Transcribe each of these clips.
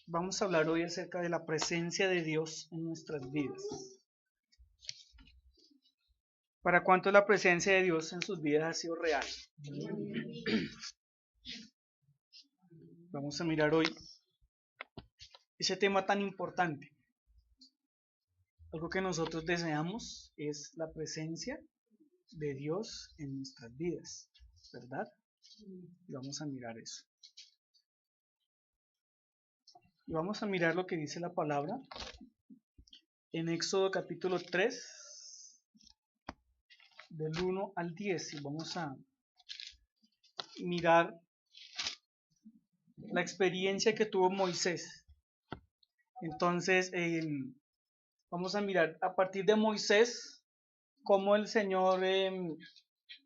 Vamos a hablar hoy acerca de la presencia de Dios en nuestras vidas. ¿Para cuánto la presencia de Dios en sus vidas ha sido real? Vamos a mirar hoy ese tema tan importante. Algo que nosotros deseamos es la presencia de Dios en nuestras vidas, ¿verdad? Y vamos a mirar eso. Y vamos a mirar lo que dice la palabra en Éxodo capítulo 3, del 1 al 10. Y vamos a mirar la experiencia que tuvo Moisés. Entonces, vamos a mirar a partir de Moisés cómo el Señor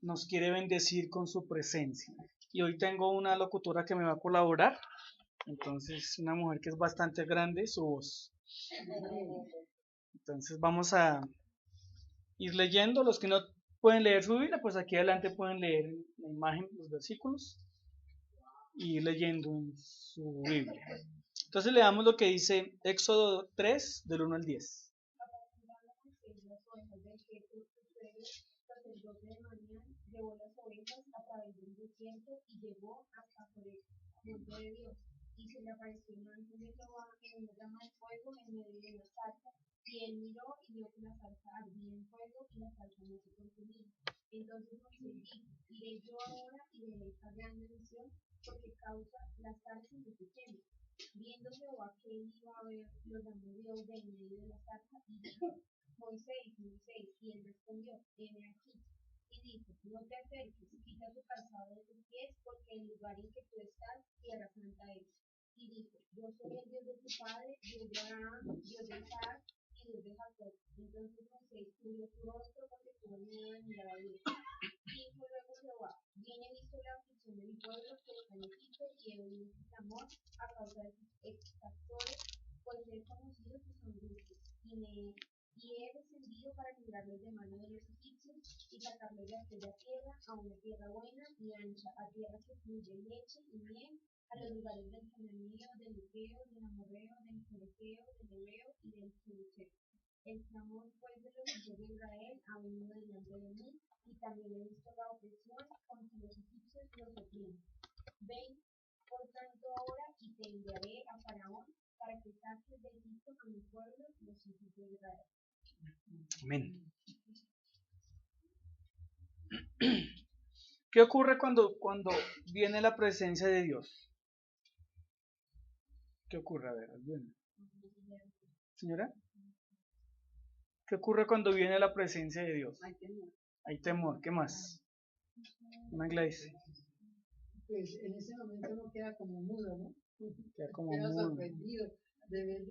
nos quiere bendecir con su presencia. Y hoy tengo una locutora que me va a colaborar. Entonces, una mujer que es bastante grande, su voz. Entonces, vamos a ir leyendo. Los que no pueden leer su Biblia, pues aquí adelante pueden leer la imagen, los versículos, y ir leyendo en su Biblia. Entonces, leamos lo que dice Éxodo 3, del 1 al 10. Llevó las ovejas a través del desierto y llegó hasta Joreb, monte de Dios, y se le apareció un ángel de Jehová en una llama de fuego en medio de la zarza, y él miró y vio que la zarza ardía en fuego y la zarza no se consumía. Entonces Moisés dijo: iré yo ahora y veré esta gran bendición, porque causa la zarza no se quema. Viendo Jehová que él iba a ver, lo llamó Dios de en medio de la zarza y dijo: Moisés, Moisés, y él respondió: heme aquí. Y dijo: no te acerques, quita tu calzado de tus pies, porque el lugar en que tú estás, tierra santa es. Y dijo: yo soy el Dios de tu padre, Dios de Abraham, Dios de Isaac y Dios de Jacob. Entonces Moisés cubrió su rostro porque tuvo miedo de mirar a Dios. Dijo luego Jehová: bien he visto la aflicción de mi pueblo que está en Egipto, y he oído su clamor a causa de sus exactores, pues he conocido sus angustias, y he descendido para librarlos de mano de los egipcios y sacarlos de aquella tierra a una tierra buena y ancha, a tierra que fluye leche y miel, a los lugares del cananeo, del eteo, del amorreo, del fereceo, del heveo y del jebuseo. El clamor pues de los hijos de Israel ha venido delante de mí, y también he visto la opresión con que los egipcios los oprimen. Ven por tanto ahora y te enviaré a Faraón para que saques de Egipto a mi pueblo, los hijos de Israel. Amén. ¿Qué ocurre cuando viene la presencia de Dios? ¿Qué ocurre? A ver, ¿viene? Señora, ¿qué ocurre cuando viene la presencia de Dios? Hay temor. Hay temor. ¿Qué más? Una iglesia. Pues en ese momento uno queda como mudo, ¿no? Queda como Queda mudo. sorprendido de ver.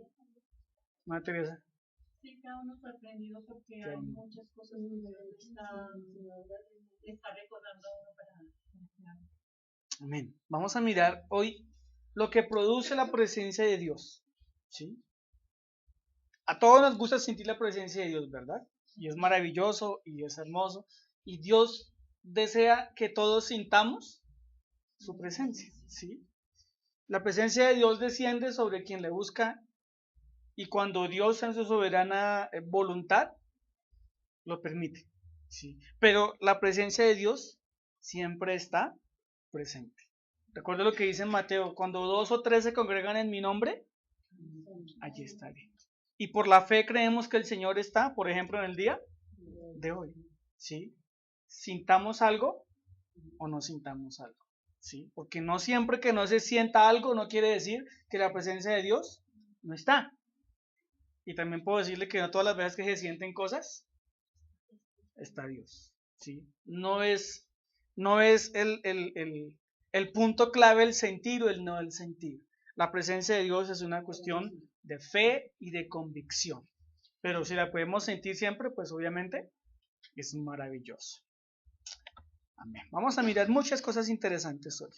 María Teresa. Sí, queda uno sorprendido porque Queda hay uno. muchas cosas que uno está recordando a uno para Amén. Vamos a mirar hoy lo que produce la presencia de Dios. ¿Sí? A todos nos gusta sentir la presencia de Dios, ¿verdad? Y es maravilloso y es hermoso. Y Dios desea que todos sintamos su presencia. ¿Sí? La presencia de Dios desciende sobre quien le busca, y cuando Dios en su soberana voluntad lo permite. ¿Sí? Pero la presencia de Dios siempre está presente. Recuerda lo que dice en Mateo: cuando 2 o 3 se congregan en mi nombre, allí estaré. Y por la fe creemos que el Señor está, por ejemplo, en el día de hoy. ¿Sí? Sintamos algo o no sintamos algo. ¿Sí? Porque no siempre que no se sienta algo no quiere decir que la presencia de Dios no está. Y también puedo decirle que no todas las veces que se sienten cosas está Dios. ¿Sí? No es el punto clave el sentir o el no el sentir. La presencia de Dios es una cuestión de fe y de convicción. Pero si la podemos sentir siempre, pues obviamente es maravilloso. Amén. Vamos a mirar muchas cosas interesantes hoy.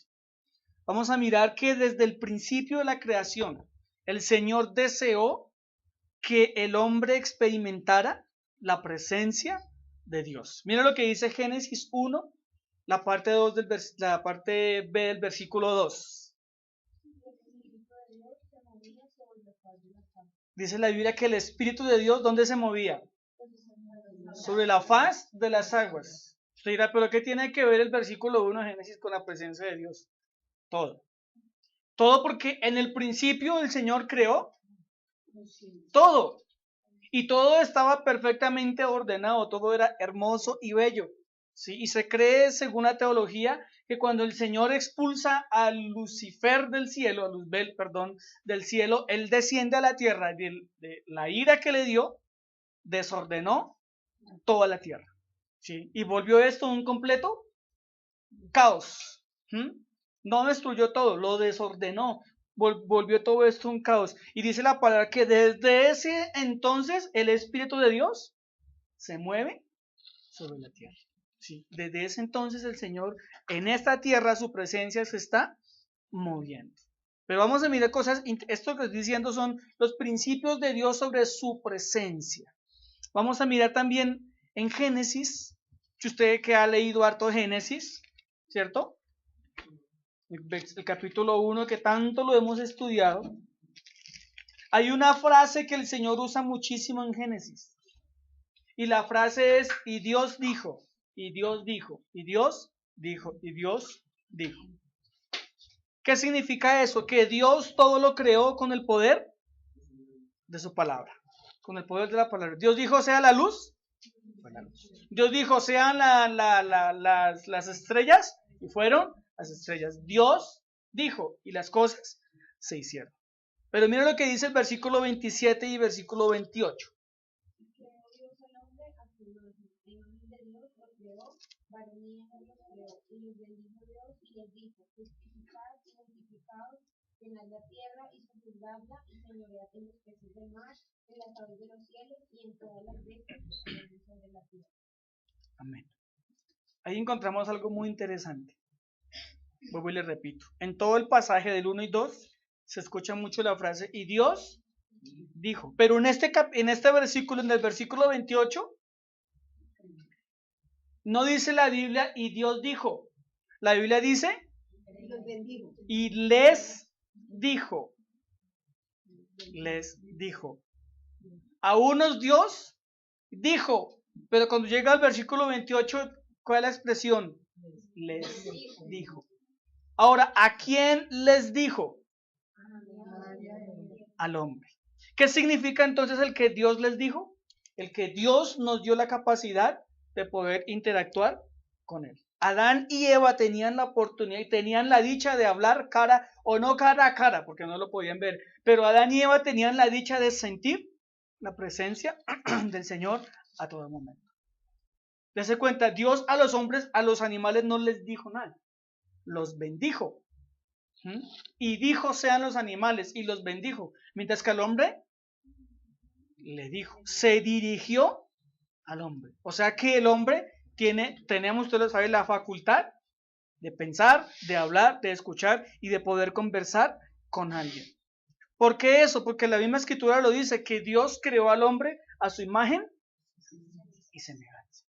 Vamos a mirar que desde el principio de la creación, el Señor deseó que el hombre experimentara la presencia de Dios. Mira lo que dice Génesis 1, la parte B del versículo 2. Espíritu de Dios se movía sobre la faz de las aguas. Dice la Biblia que el Espíritu de Dios, ¿dónde se movía? Sobre la faz de las aguas. Usted dirá, pero ¿qué tiene que ver el versículo 1 de Génesis con la presencia de Dios? Todo. Todo porque en el principio el Señor creó todo. Y todo estaba perfectamente ordenado, todo era hermoso y bello. ¿Sí? Y se cree, según la teología, que cuando el Señor expulsa a Lucifer del cielo, a Luzbel, perdón, del cielo, él desciende a la tierra. De la ira que le dio, desordenó toda la tierra. ¿Sí? Y volvió esto un completo caos. No destruyó todo, lo desordenó. Volvió todo esto un caos. Y dice la palabra que desde ese entonces el Espíritu de Dios se mueve sobre la tierra. Sí, desde ese entonces el Señor en esta tierra, su presencia se está moviendo. Pero vamos a mirar cosas, esto que estoy diciendo son los principios de Dios sobre su presencia. Vamos a mirar también en Génesis, si usted que ha leído harto Génesis, ¿cierto? El capítulo 1 que tanto lo hemos estudiado. Hay una frase que el Señor usa muchísimo en Génesis. Y la frase es, y Dios dijo, y Dios dijo, y Dios dijo, y Dios dijo. ¿Qué significa eso? Que Dios todo lo creó con el poder de su palabra. Con el poder de la palabra. Dios dijo, sea la luz. Fue la luz. Dios dijo, sean las estrellas. Y fueron las estrellas. Dios dijo, y las cosas se hicieron. Pero mira lo que dice el versículo 27 y versículo 28. Creó Dios al hombre a su imagen. En imagen de Dios lo creó, varón y hembra los creó. Y los bendijo Dios y les dijo, fructificad y multiplicaos, llenad la tierra y sojuzgadla y señoread en los peces del mar, en las aves de los cielos y en todas las bestias que se mueven sobre la tierra. Amén. Ahí encontramos algo muy interesante. Vuelvo y le repito. En todo el pasaje del 1 y 2 se escucha mucho la frase, y Dios dijo. Pero en este versículo, en el versículo 28, no dice la Biblia, y Dios dijo. La Biblia dice, y les dijo. Les dijo. A unos Dios dijo. Pero cuando llega al versículo 28, ¿cuál es la expresión? Les dijo. Ahora, ¿a quién les dijo? Al hombre. ¿Qué significa entonces el que Dios les dijo? El que Dios nos dio la capacidad de poder interactuar con él. Adán y Eva tenían la oportunidad y tenían la dicha de hablar cara o no cara a cara, porque no lo podían ver, pero Adán y Eva tenían la dicha de sentir la presencia del Señor a todo momento. Dese cuenta, Dios a los hombres, a los animales no les dijo nada, los bendijo. Y dijo sean los animales y los bendijo, mientras que al hombre le dijo, se dirigió al hombre. O sea que el hombre tenemos, ustedes saben, la facultad de pensar, de hablar, de escuchar y de poder conversar con alguien. ¿Por qué eso? Porque la misma escritura lo dice, que Dios creó al hombre a su imagen y semejanza.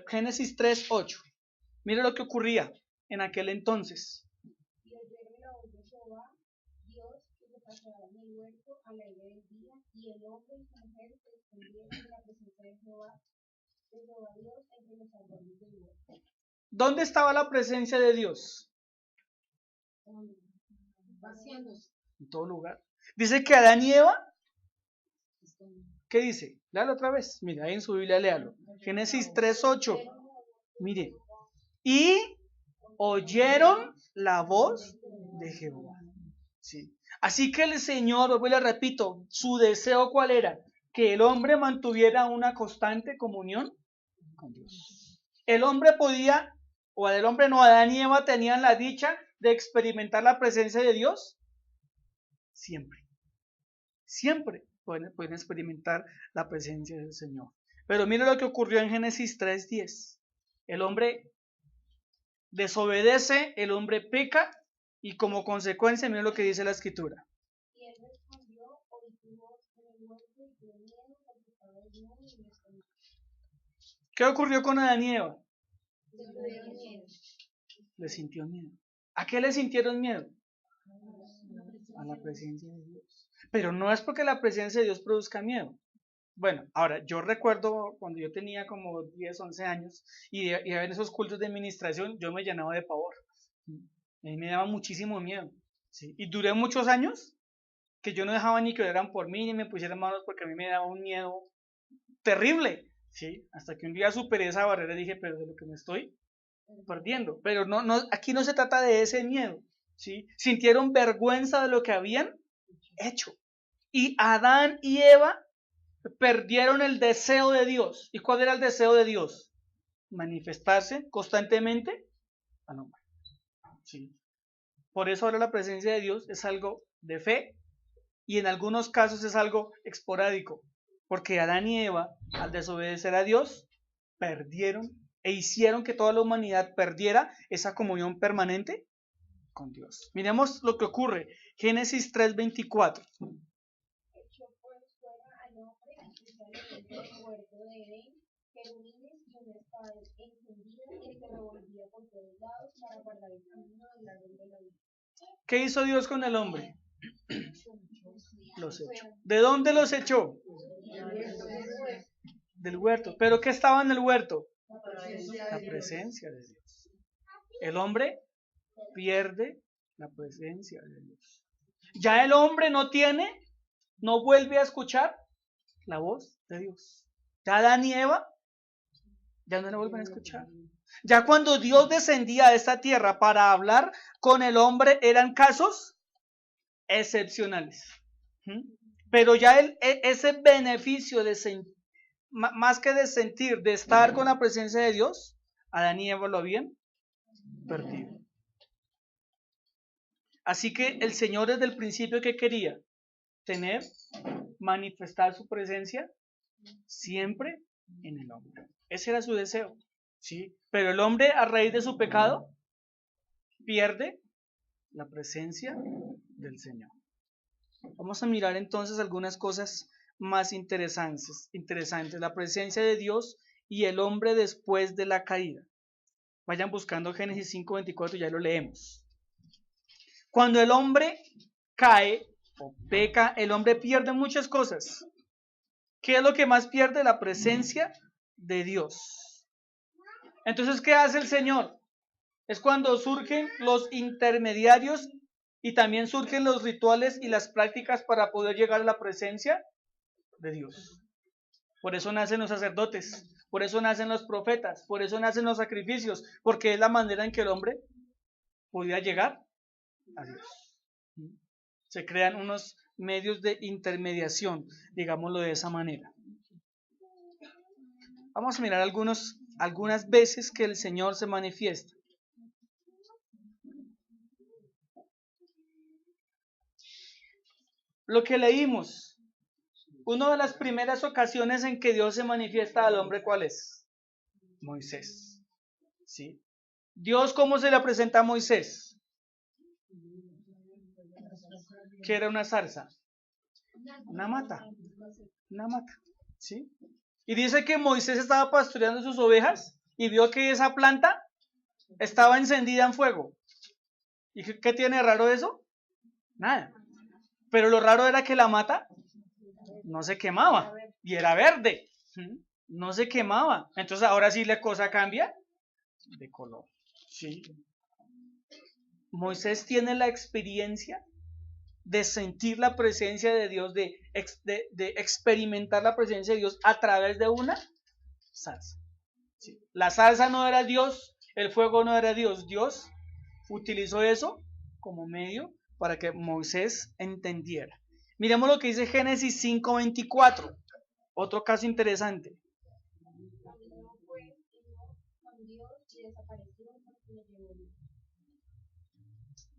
Génesis 3:8. Mire lo que ocurría en aquel entonces. Y oyeron la voz de Jehová, Dios, que se paseaba en el huerto al aire del día, y el hombre y su mujer se escondieron de la presencia de Jehová Dios, entre los árboles del huerto. ¿Dónde estaba la presencia de Dios? Vaciándose. En todo lugar. Dice que Adán y Eva, ¿qué dice? Léalo otra vez. Mira, ahí en su Biblia léalo. Génesis 3:8. Mire. Y oyeron la voz de Jehová. Sí. Así que el Señor, vuelvo y le repito, su deseo ¿cuál era? Que el hombre mantuviera una constante comunión con Dios. El hombre podía, o el hombre no, Adán y Eva tenían la dicha de experimentar la presencia de Dios. Siempre. Siempre pueden experimentar la presencia del Señor. Pero mira lo que ocurrió en Génesis 3:10. El hombre desobedece, el hombre peca y como consecuencia, mira lo que dice la escritura. Y él respondió, oí tu voz en el huerto y tuve miedo porque estaba desnudo y me escondí. ¿Qué ocurrió con Adán y Eva? Tuvieron miedo. Le sintió miedo. ¿A qué le sintieron miedo? a la presencia de Dios. Pero no es porque la presencia de Dios produzca miedo. Bueno, ahora, yo recuerdo cuando yo tenía como 10, 11 años y en esos cultos de administración, yo me llenaba de pavor. A mí me daba muchísimo miedo. ¿Sí? Y duré muchos años que yo no dejaba ni que oraran por mí ni me pusieran manos porque a mí me daba un miedo terrible. ¿Sí? Hasta que un día superé esa barrera y dije, pero de lo que me estoy perdiendo. Pero aquí no se trata de ese miedo. ¿Sí? Sintieron vergüenza de lo que habían hecho. Y Adán y Eva perdieron el deseo de Dios. ¿Y cuál era el deseo de Dios? Manifestarse constantemente al hombre. ¿Sí? Por eso ahora la presencia de Dios es algo de fe y en algunos casos es algo esporádico. Porque Adán y Eva, al desobedecer a Dios, perdieron e hicieron que toda la humanidad perdiera esa comunión permanente con Dios. Miremos lo que ocurre. Génesis 3:24. Echó pues fuera al hombre y salió del huerto de Edén, querubines y una espada encendida que se revolvía por todos lados para guardar el camino del árbol de la vida. ¿Qué hizo Dios con el hombre? Los echó. ¿De dónde los echó? Del huerto. ¿Pero qué estaba en el huerto? La presencia de Dios. El hombre pierde la presencia de Dios. Ya el hombre no vuelve a escuchar la voz de Dios. Ya Adán y Eva ya no la vuelven a escuchar. Ya cuando Dios descendía a esta tierra para hablar con el hombre eran casos excepcionales. Pero ya ese beneficio más que de sentir, de estar con la presencia de Dios, Adán y Eva lo habían perdido. Así que el Señor desde el principio, ¿qué quería? Manifestar su presencia siempre en el hombre. Ese era su deseo, ¿sí? Pero el hombre, a raíz de su pecado, pierde la presencia del Señor. Vamos a mirar entonces algunas cosas más interesantes. La presencia de Dios y el hombre después de la caída. Vayan buscando Génesis 5:24, ya lo leemos. Cuando el hombre cae o peca, el hombre pierde muchas cosas. ¿Qué es lo que más pierde? La presencia de Dios. Entonces, ¿qué hace el Señor? Es cuando surgen los intermediarios y también surgen los rituales y las prácticas para poder llegar a la presencia de Dios. Por eso nacen los sacerdotes, por eso nacen los profetas, por eso nacen los sacrificios, porque es la manera en que el hombre podía llegar a Dios. Se crean unos medios de intermediación, digámoslo de esa manera. Vamos a mirar algunas veces que el Señor se manifiesta. Lo que leímos, una de las primeras ocasiones en que Dios se manifiesta al hombre, ¿cuál es? Moisés. ¿Sí? Dios, ¿cómo se le presenta a Moisés? ¿Qué era una zarza? Una mata. Una mata. ¿Sí? Y dice que Moisés estaba pastoreando sus ovejas y vio que esa planta estaba encendida en fuego. ¿Y qué tiene raro eso? Nada. Pero lo raro era que la mata no se quemaba y era verde. No se quemaba. Entonces ahora sí la cosa cambia de color. ¿Sí? Moisés tiene la experiencia de sentir la presencia de Dios, de experimentar la presencia de Dios a través de una zarza. ¿Sí? La zarza no era Dios, el fuego no era Dios. Dios utilizó eso como medio para que Moisés entendiera. Miremos lo que dice Génesis 5:24. Otro caso interesante.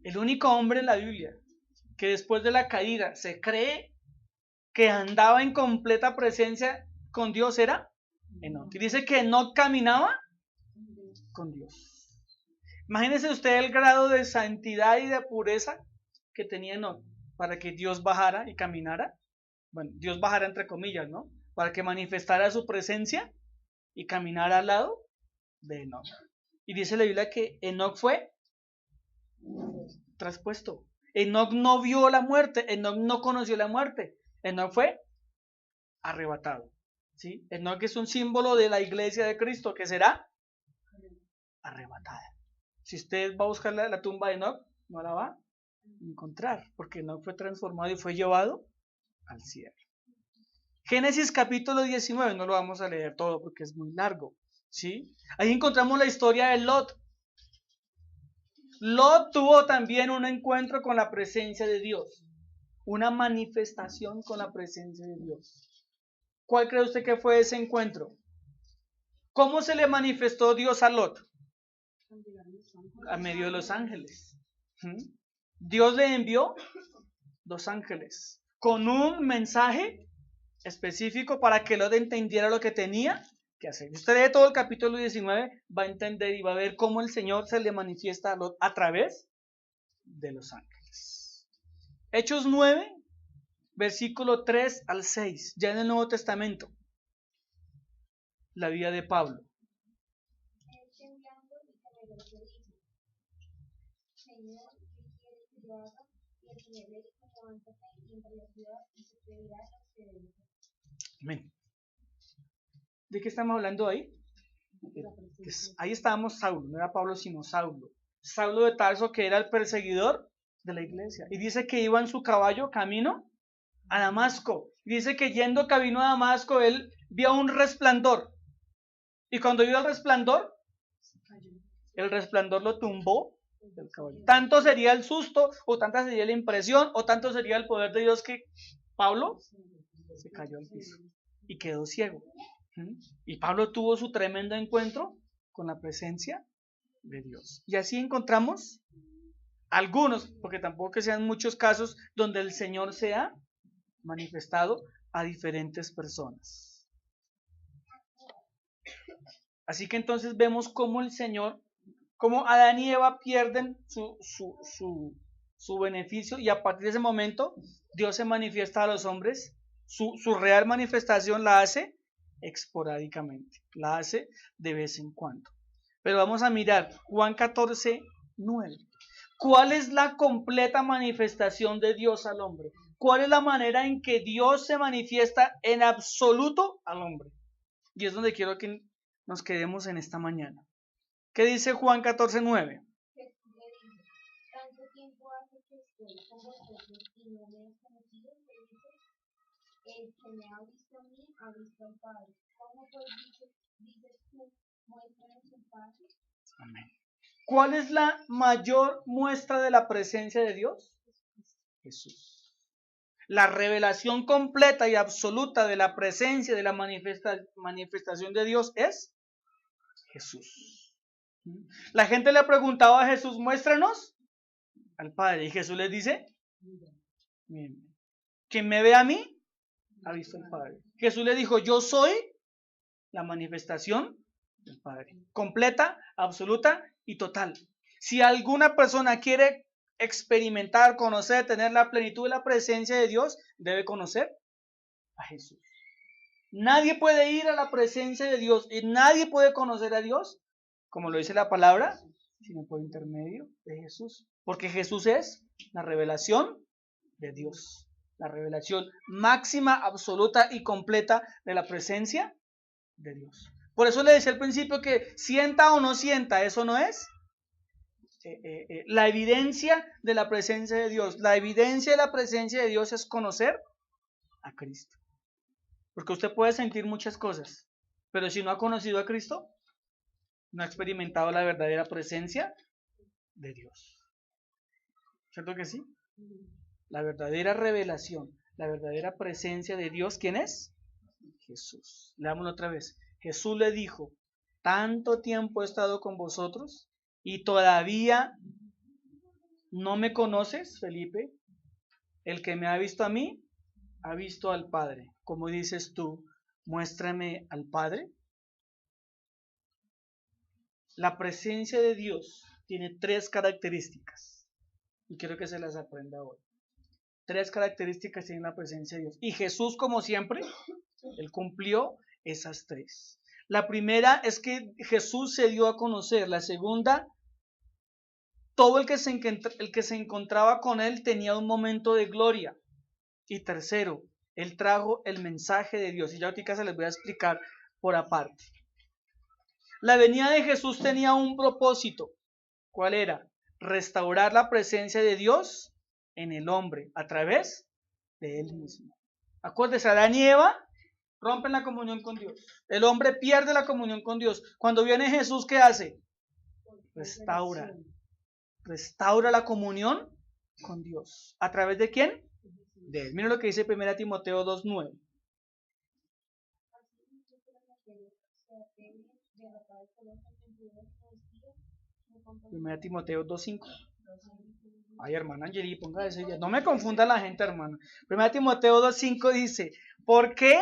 El único hombre en la Biblia que después de la caída se cree que andaba en completa presencia con Dios era Enoc. Y dice que Enoc caminaba con Dios. Imagínese usted el grado de santidad y de pureza que tenía Enoc para que Dios bajara y caminara. Bueno, Dios bajara entre comillas, ¿no? Para que manifestara su presencia y caminara al lado de Enoc. Y dice la Biblia que Enoc fue traspuesto. Enoc no vio la muerte, Enoc no conoció la muerte, Enoc fue arrebatado. ¿Sí? Enoc es un símbolo de la iglesia de Cristo que será arrebatada. Si usted va a buscar la tumba de Enoc, no la va a encontrar, porque Enoc fue transformado y fue llevado al cielo. Génesis capítulo 19, no lo vamos a leer todo porque es muy largo, ¿sí? Ahí encontramos la historia de Lot. Lot tuvo también un encuentro con la presencia de Dios, una manifestación con la presencia de Dios. ¿Cuál cree usted que fue ese encuentro? ¿Cómo se le manifestó Dios a Lot? A medio de los ángeles. Dios le envió 2 ángeles con un mensaje específico para que Lot entendiera lo que tenía que hacer. Usted lee todo el capítulo 19, va a entender y va a ver cómo el Señor se le manifiesta a Lot a través de los ángeles. Hechos 9, versículo 3 al 6, ya en el Nuevo Testamento, la vida de Pablo. Señor, ¿qué quieres que yo haga? Y el Señor le dijo, levántate y entra a la ciudad y se te dirá lo que debes hacer. Amén. ¿De qué estamos hablando ahí? Ahí estábamos Saulo, no era Pablo sino Saulo. Saulo de Tarso, que era el perseguidor de la iglesia. Y dice que iba en su caballo camino a Damasco. Y dice que yendo camino a Damasco, él vio un resplandor. Y cuando vio el resplandor lo tumbó del caballo. Tanto sería el susto, o tanta sería la impresión, o tanto sería el poder de Dios que Pablo se cayó al piso y quedó ciego. Y Pablo tuvo su tremendo encuentro con la presencia de Dios. Y así encontramos algunos, porque tampoco que sean muchos casos, donde el Señor se ha manifestado a diferentes personas. Así que entonces vemos cómo el Señor, cómo Adán y Eva pierden su beneficio, y a partir de ese momento Dios se manifiesta a los hombres. Su real manifestación la hace esporádicamente, la hace de vez en cuando. Pero vamos a mirar Juan 14, 9. ¿Cuál es la completa manifestación de Dios al hombre? ¿Cuál es la manera en que Dios se manifiesta en absoluto al hombre? Y es donde quiero que nos quedemos en esta mañana. ¿Qué dice Juan 14, 9? Jesús le dijo, tanto tiempo hace que estoy con vosotros y no me has conocido, le dice, el que me ha visto a mí ha visto al Padre. ¿Cómo pues dices tú, muéstranos al Padre? Amén. ¿Cuál es la mayor muestra de la presencia de Dios? Jesús. La revelación completa y absoluta de la presencia, de la manifestación de Dios es Jesús. La gente le preguntaba a Jesús, muéstranos al Padre. Y Jesús les dice, quien me ve a mí, ha visto al Padre. Jesús le dijo, yo soy la manifestación del Padre. Completa, absoluta y total. Si alguna persona quiere experimentar, conocer, tener la plenitud de la presencia de Dios, debe conocer a Jesús. Nadie puede ir a la presencia de Dios y nadie puede conocer a Dios, como lo dice la palabra, sino por intermedio de Jesús. Porque Jesús es la revelación de Dios. La revelación máxima, absoluta y completa de la presencia de Dios. Por eso le decía al principio que sienta o no sienta, eso no es la evidencia de la presencia de Dios. La evidencia de la presencia de Dios es conocer a Cristo. Porque usted puede sentir muchas cosas, pero si no ha conocido a Cristo, no ha experimentado la verdadera presencia de Dios. ¿Cierto que sí? La verdadera revelación, la verdadera presencia de Dios, ¿quién es? Jesús. Leámoslo otra vez. Jesús le dijo, tanto tiempo he estado con vosotros y todavía no me conoces, Felipe. El que me ha visto a mí, ha visto al Padre. Como dices tú, muéstrame al Padre. La presencia de Dios tiene 3 características y quiero que se las aprenda hoy. 3 características tiene la presencia de Dios. Y Jesús, como siempre, Él cumplió esas 3. La primera es que Jesús se dio a conocer. La segunda, todo el que se encontraba con él tenía un momento de gloria. Y tercero, él trajo el mensaje de Dios. Y ya ahorita se les voy a explicar por aparte. La venida de Jesús tenía un propósito. ¿Cuál era? Restaurar la presencia de Dios en el hombre a través de él mismo. Acuérdense, Adán y Eva rompen la comunión con Dios. El hombre pierde la comunión con Dios. Cuando viene Jesús, ¿qué hace? Restaura. Restaura la comunión con Dios. ¿A través de quién? De él. Mira lo que dice 1 Timoteo 2:9. 1 Timoteo 2:5. Ay, hermana Angeli, ponga eso ya. No me confunda la gente, hermano. 1 Timoteo 2:5 dice, porque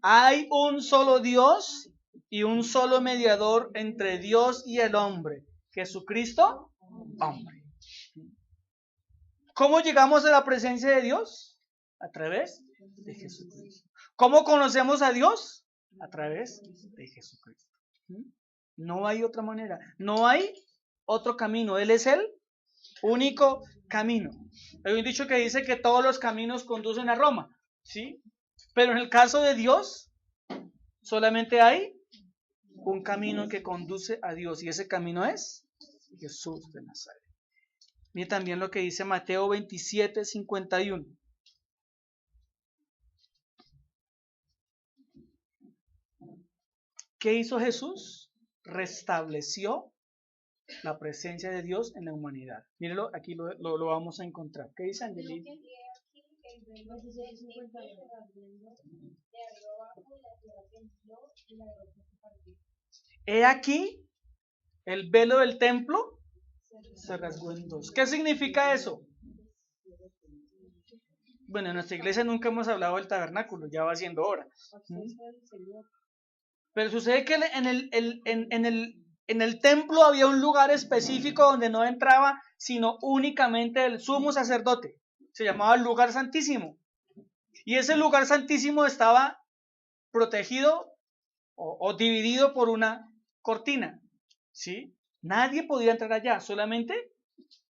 hay un solo Dios y un solo mediador entre Dios y el hombre, Jesucristo, hombre. ¿Cómo llegamos a la presencia de Dios? A través de Jesucristo. ¿Cómo conocemos a Dios? A través de Jesucristo. No hay otra manera. No hay otro camino. Él es el único camino. Hay un dicho que dice que todos los caminos conducen a Roma, ¿sí? Pero en el caso de Dios, solamente hay un camino que conduce a Dios, y ese camino es Jesús de Nazaret. Mire también lo que dice Mateo 27:51. ¿Qué hizo Jesús? Restableció la presencia de Dios en la humanidad. Mírenlo, aquí lo vamos a encontrar. ¿Qué dice Angelina? He aquí, el velo del templo se rasgó en dos. ¿Qué significa eso? Bueno, en nuestra iglesia nunca hemos hablado del tabernáculo, ya va siendo hora. Pero sucede que en el templo había un lugar específico donde no entraba sino únicamente el sumo sacerdote. Se llamaba el lugar santísimo. Y ese lugar santísimo estaba protegido o dividido por una cortina, ¿sí? Nadie podía entrar allá, solamente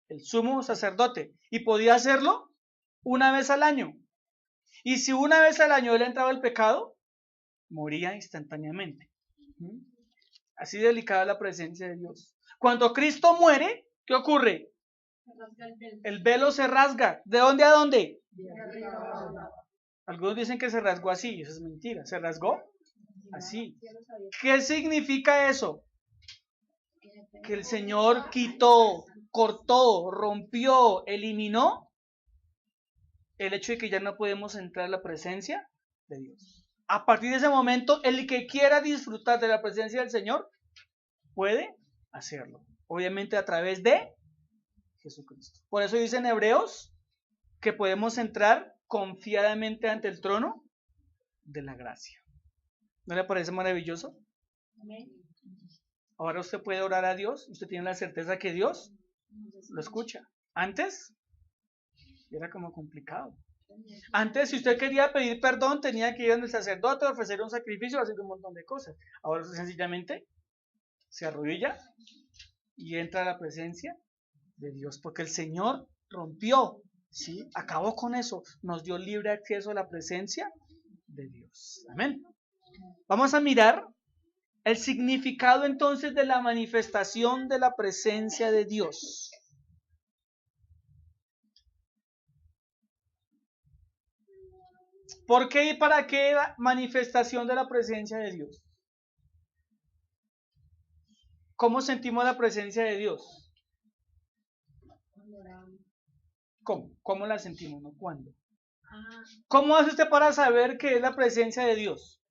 el sumo sacerdote. Y podía hacerlo una vez al año. Y si una vez al año él entraba el pecado, moría instantáneamente. Así delicada la presencia de Dios. Cuando Cristo muere, ¿qué ocurre? El velo se rasga. ¿De dónde a dónde? Algunos dicen que se rasgó así, eso es mentira. ¿Se rasgó? Así. ¿Qué significa eso? Que el Señor quitó, cortó, rompió, eliminó el hecho de que ya no podemos entrar a la presencia de Dios. A partir de ese momento, el que quiera disfrutar de la presencia del Señor puede hacerlo. Obviamente a través de Jesucristo. Por eso dice en Hebreos que podemos entrar confiadamente ante el trono de la gracia. ¿No le parece maravilloso? Amén. Ahora usted puede orar a Dios, usted tiene la certeza que Dios lo escucha. Antes era como complicado. Antes, si usted quería pedir perdón, tenía que ir al sacerdote, ofrecer un sacrificio, hacer un montón de cosas. Ahora usted sencillamente se arrodilla y entra a la presencia de Dios, porque el Señor rompió, ¿sí? Acabó con eso, nos dio libre acceso a la presencia de Dios. Amén. Vamos a mirar el significado entonces de la manifestación de la presencia de Dios. ¿Por qué y para qué la manifestación de la presencia de Dios? ¿Cómo sentimos la presencia de Dios? ¿Cómo? ¿Cómo la sentimos? ¿No? ¿Cuándo? ¿Cómo hace usted para saber qué es la presencia de Dios?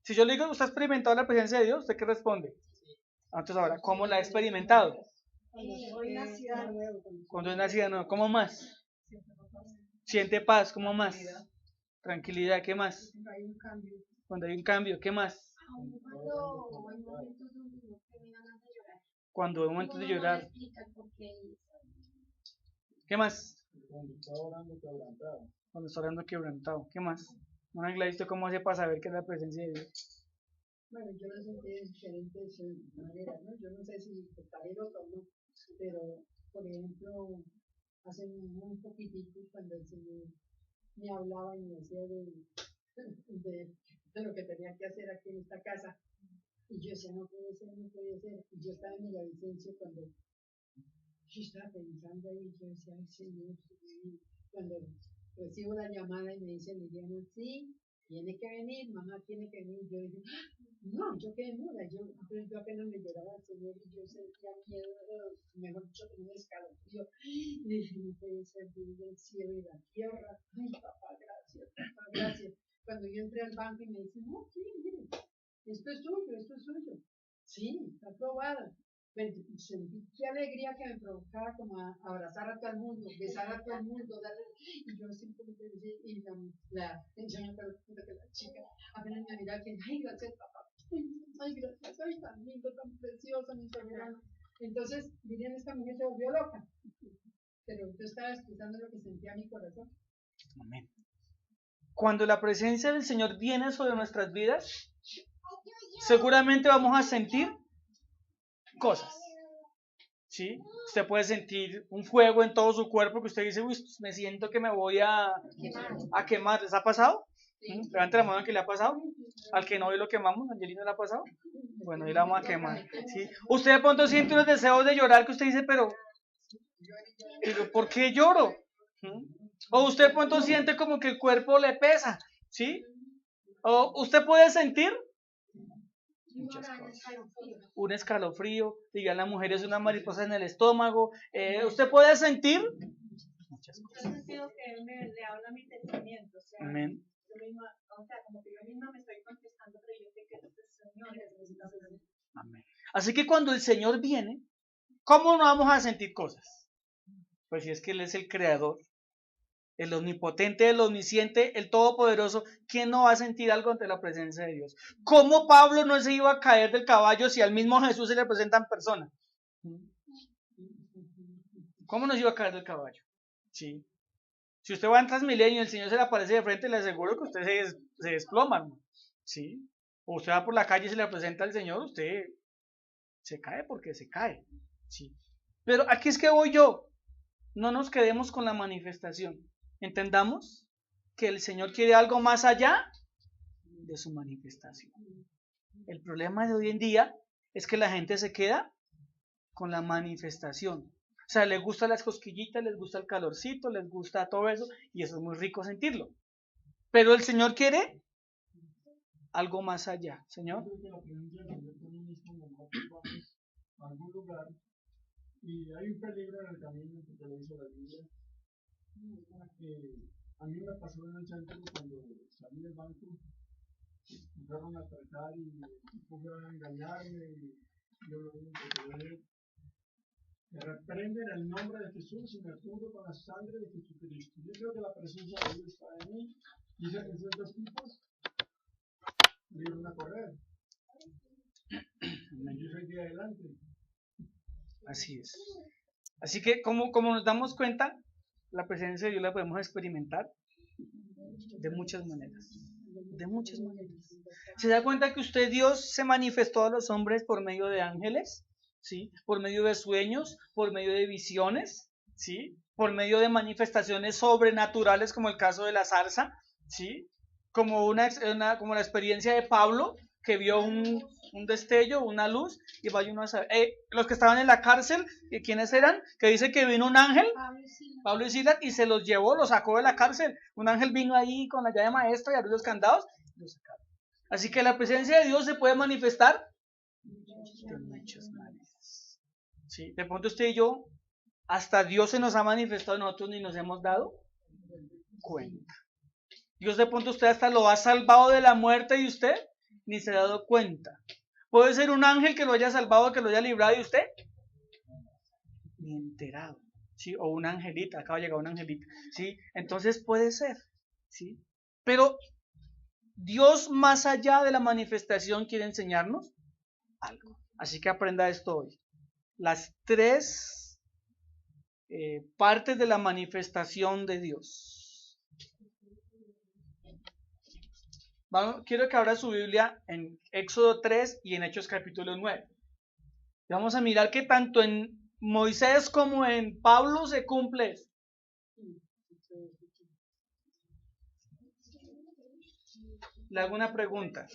Si yo le digo, ¿usted ha experimentado la presencia de Dios? ¿Usted qué responde? Entonces ahora, ¿cómo la ha experimentado? Cuando es nacida nueva. ¿Cómo más? Siente paz. ¿Cómo más? Tranquilidad. ¿Qué más? Cuando hay un cambio. ¿Qué más? Cuando hay momentos de llorar. ¿Qué más? Cuando está orando quebrantado. ¿Qué más? ¿No han visto cómo hace para saber que es la presencia de Dios? Bueno, yo lo sentí de diferentes maneras, ¿no? Yo no sé si estaré loca o no, pero, por ejemplo, hace un poquitico cuando el Señor me hablaba y me decía de lo que tenía que hacer aquí en esta casa, y yo decía, no puede ser, no puede ser, y yo estaba en Villavicencio cuando yo estaba pensando ahí, yo decía, ay Señor, cuando recibo la llamada y me dice Liliana, sí, tiene que venir, mamá tiene que venir, yo dije, no, yo quedé muda, yo apenas me lloraba al Señor y yo sentía miedo, mejor dicho, como un escalofrío, y dije, no puede ser Dios del cielo y la tierra, ay papá, gracias. Cuando yo entré al banco y me dice, no, sí, mire, esto es suyo, sí, está aprobado. Sentí qué alegría que me provocaba como a abrazar a todo el mundo, besar a todo el mundo, darle, y yo simplemente decía, y yo me acuerdo que la chica apenas me miraba que, ay, gracias papá, ay, gracias, ay, tan lindo, tan precioso, mi soberano. Entonces, dirían, esta mujer se volvió loca, pero yo estaba expresando lo que sentía mi corazón. Amén. Cuando la presencia del Señor viene sobre nuestras vidas, seguramente vamos a sentir cosas. ¿Sí? Usted puede sentir un fuego en todo su cuerpo que usted dice, uy, me siento que me voy a quemar. ¿Les ha pasado? ¿Mm? Levante la mano al que le ha pasado. Al que no hoy lo quemamos, Angelina le ha pasado. Bueno, hoy la vamos a quemar. ¿Sí? Usted de pronto siente unos deseos de llorar que usted dice, pero ¿por qué lloro? ¿Mm? O usted de pronto siente como que el cuerpo le pesa. ¿Sí? O usted puede sentir muchas cosas. Un escalofrío, digan las mujeres, una mariposa en el estómago. Usted puede sentir muchas cosas. Yo he sentido que Él le habla a mi pensamiento. O sea, Amén. yo misma, o sea, como que yo misma me estoy contestando, pero yo sé que es el Señor que me está hablando. Amén. Así que cuando el Señor viene, ¿cómo no vamos a sentir cosas? Pues si es que Él es el creador, el omnipotente, el omnisciente, el todopoderoso, ¿quién no va a sentir algo ante la presencia de Dios? ¿Cómo Pablo no se iba a caer del caballo si al mismo Jesús se le presenta en persona? ¿Cómo no se iba a caer del caballo? Sí. Si usted va en Transmilenio y el Señor se le aparece de frente, le aseguro que usted se desploma, hermano. ¿Sí? O usted va por la calle y se le presenta al Señor, usted se cae porque se cae. ¿Sí? Pero aquí es que voy yo. No nos quedemos con la manifestación. Entendamos que el Señor quiere algo más allá de su manifestación. El problema de hoy en día es que la gente se queda con la manifestación. O sea, les gusta las cosquillitas, les gusta el calorcito, les gusta todo eso, y eso es muy rico sentirlo. Pero el Señor quiere algo más allá. Señor. A algún lugar y hay un peligro en el camino, porque lo dice la Biblia. A mí me pasó en el centro cuando salí del banco, me fueron a atracar y fueron a engañarme y yo lo único que veo me reprenden el nombre de Jesús y me cubro con la sangre de Jesucristo. Yo creo que la presencia de Dios está en mí. Y esos dos tipos me dieron a correr. Yo soy de adelante. Así es. Así que como nos damos cuenta, la presencia de Dios la podemos experimentar de muchas maneras. De muchas maneras. ¿Se da cuenta que usted, Dios, se manifestó a los hombres por medio de ángeles? ¿Sí? Por medio de sueños, por medio de visiones, ¿sí? Por medio de manifestaciones sobrenaturales, como el caso de la zarza, ¿sí? Como como la experiencia de Pablo, que vio un destello, una luz, y vaya uno a saber. Los que estaban en la cárcel, ¿quiénes eran? Que dice que vino un ángel, Pablo y Silas, y se los llevó, los sacó de la cárcel. Un ángel vino ahí con la llave maestra y abrió los candados y los sacaron. Así que la presencia de Dios se puede manifestar de muchas maneras. ¿Sí? De pronto usted y yo, hasta Dios se nos ha manifestado a nosotros ni nos hemos dado cuenta. Dios de pronto usted hasta lo ha salvado de la muerte y usted ni se ha dado cuenta. Puede ser un ángel que lo haya salvado, que lo haya librado y usted ni enterado. ¿Sí? O una angelita, acaba de llegar una angelita. ¿Sí? Entonces puede ser. ¿Sí? Pero Dios, más allá de la manifestación, quiere enseñarnos algo. Así que aprenda esto hoy. Las tres partes de la manifestación de Dios. Quiero que abra su Biblia en Éxodo 3 y en Hechos capítulo 9. Vamos a mirar que tanto en Moisés como en Pablo se cumple esto. Le hago una pregunta.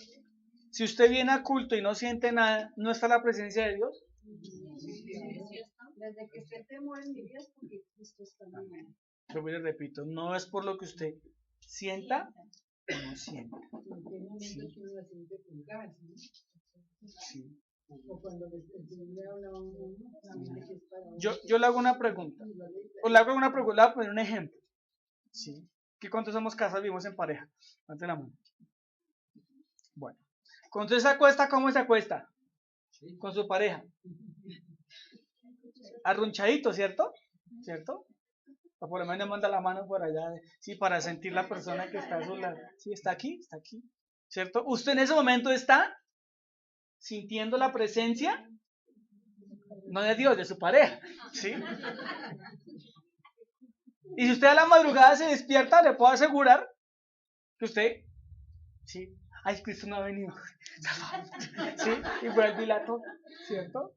Si usted viene a culto y no siente nada, ¿no está la presencia de Dios? Desde que esté temor en mi vida es porque Cristo está en mí. Yo le repito, no es por lo que usted sienta o no sienta. ¿En qué momento que uno la siente con gas, no? Sí. O cuando el Señor le habla a uno, la mente que es para uno. Yo le hago una pregunta. O le hago una pregunta, le voy a poner un ejemplo. Sí. ¿Que cuántos somos casados vivimos en pareja? Levante la mano. Bueno. Cuando usted se acuesta, ¿cómo se acuesta? Con su pareja. Arrunchadito, ¿cierto? ¿Cierto? O por lo menos manda la mano por allá, sí, para sentir la persona que está a su lado. Sí, está aquí, ¿cierto? Usted en ese momento está sintiendo la presencia, no de Dios, de su pareja, ¿sí? Y si usted a la madrugada se despierta, le puedo asegurar que usted, sí, ay, Cristo no ha venido, ¿sí? Y vuelve y la toca, ¿cierto?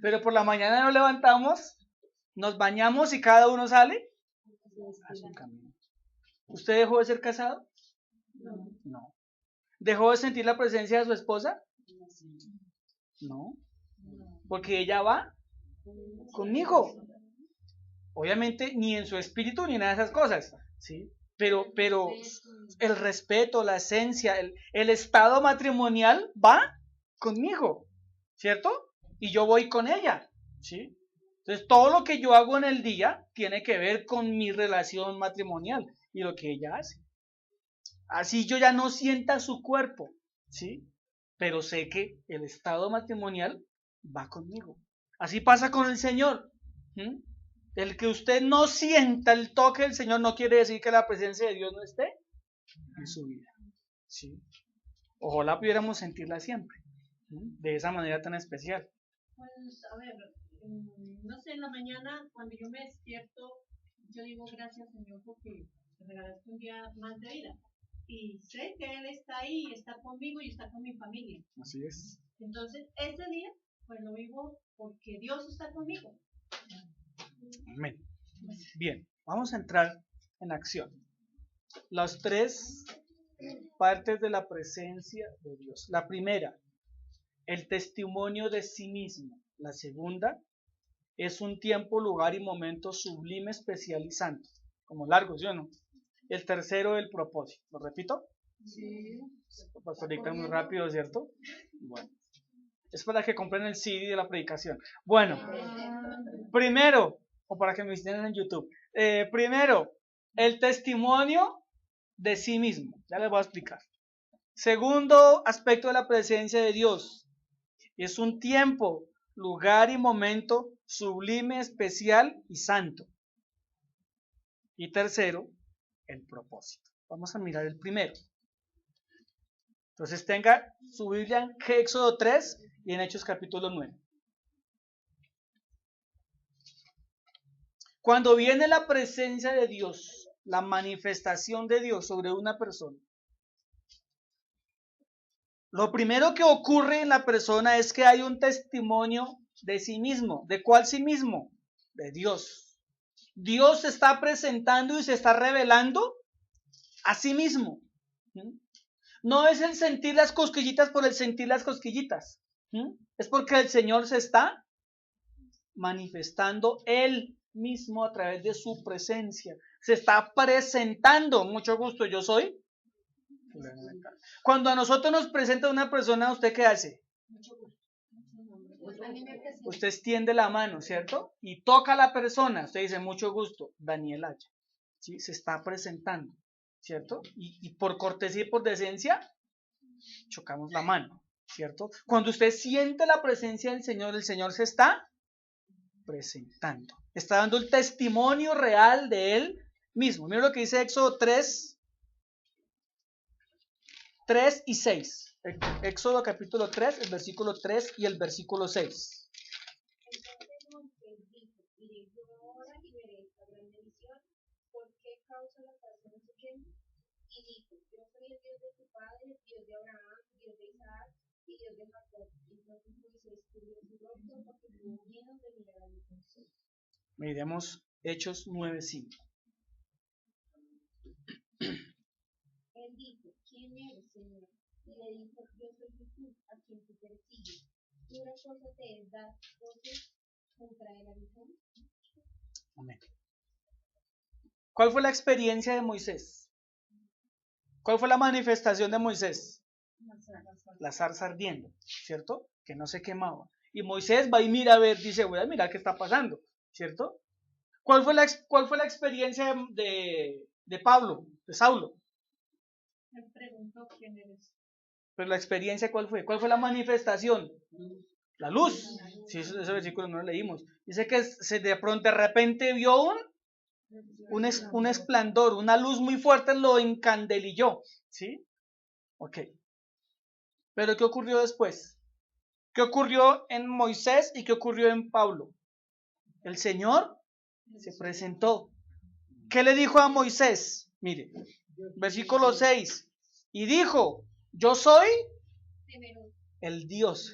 Pero por la mañana nos levantamos, nos bañamos y cada uno sale a su camino. ¿Usted dejó de ser casado? No. ¿Dejó de sentir la presencia de su esposa? No. Porque ella va conmigo. Obviamente ni en su espíritu ni nada de esas cosas, ¿sí? Pero el respeto, la esencia, el estado matrimonial va conmigo, ¿cierto? Y yo voy con ella, ¿sí? Entonces todo lo que yo hago en el día tiene que ver con mi relación matrimonial y lo que ella hace. Así yo ya no sienta su cuerpo, ¿sí? Pero sé que el estado matrimonial va conmigo. Así pasa con el Señor. ¿Mm? El que usted no sienta el toque del Señor no quiere decir que la presencia de Dios no esté en su vida, ¿sí? Ojalá pudiéramos sentirla siempre, de esa manera tan especial. Pues, a ver, no sé, en la mañana cuando yo me despierto, yo digo gracias Señor porque me regalaste un día más de vida. Y sé que Él está ahí, está conmigo y está con mi familia. Así es. Entonces, ese día, pues lo vivo porque Dios está conmigo. Amén. Bien, vamos a entrar en acción. Las tres partes de la presencia de Dios. La primera, el testimonio de sí mismo. La segunda, es un tiempo, lugar y momento sublime, especial y santo. Como largo, ¿sí o no? El tercero, el propósito. ¿Lo repito? Sí. Pastorita muy rápido, ¿cierto? Bueno. Es para que compren el CD de la predicación. Bueno, primero, o para que me visiten en YouTube. Primero, el testimonio de sí mismo. Ya les voy a explicar. Segundo aspecto de la presencia de Dios. Es un tiempo, lugar y momento sublime, especial y santo. Y tercero, el propósito. Vamos a mirar el primero. Entonces tenga su Biblia en Éxodo 3 y en Hechos capítulo 9. Cuando viene la presencia de Dios, la manifestación de Dios sobre una persona, lo primero que ocurre en la persona es que hay un testimonio de sí mismo. ¿De cuál sí mismo? De Dios. Dios se está presentando y se está revelando a sí mismo. No es el sentir las cosquillitas por el sentir las cosquillitas. Es porque el Señor se está manifestando Él mismo a través de su presencia. Se está presentando. Mucho gusto, yo soy. Cuando a nosotros nos presenta una persona, ¿usted qué hace? Usted extiende la mano, ¿cierto? Y toca a la persona. Usted dice, mucho gusto, Daniel Haya. ¿Sí? Se está presentando, ¿cierto? Y por cortesía y por decencia, chocamos la mano, ¿cierto? Cuando usted siente la presencia del Señor, el Señor se está presentando. Está dando el testimonio real de Él mismo. Mira lo que dice Éxodo 3 y 6. Éxodo capítulo 3, el versículo 3 y el versículo 6. Entonces Moisés dijo, iré yo ahora y veré esta gran bendición. ¿Por qué causa la persona su quema? y dijo, yo soy el Dios de tu padre, Dios de Abraham, Dios de Isaac y Dios de Jacob. Entonces Moisés cubrió su rostro porque tuvo miedo de mirar a Dios. Miremos Hechos 9:5. Él dijo, ¿quién eres, Señor? Y le dijo, yo soy Jesús, a quien tú persigues. Dura cosa te es dar voces contra el aguijón. Amén. ¿Cuál fue la experiencia de Moisés? ¿Cuál fue la manifestación de Moisés? La zarza ardiendo, ¿cierto? Que no se quemaba. Y Moisés va y mira a ver, dice, voy a mirar qué está pasando, ¿cierto? ¿Cuál fue la experiencia de Pablo, de Saulo? Me pregunto quién eres. Pero la experiencia, ¿cuál fue? ¿Cuál fue la manifestación? La luz. Sí, ese versículo no lo leímos. Dice que de pronto, de repente vio un esplendor, una luz muy fuerte lo encandelilló. ¿Sí? Ok. Pero ¿qué ocurrió después? ¿Qué ocurrió en Moisés y qué ocurrió en Pablo? El Señor se presentó. ¿Qué le dijo a Moisés? Mire, versículo 6. Y dijo, yo soy el Dios.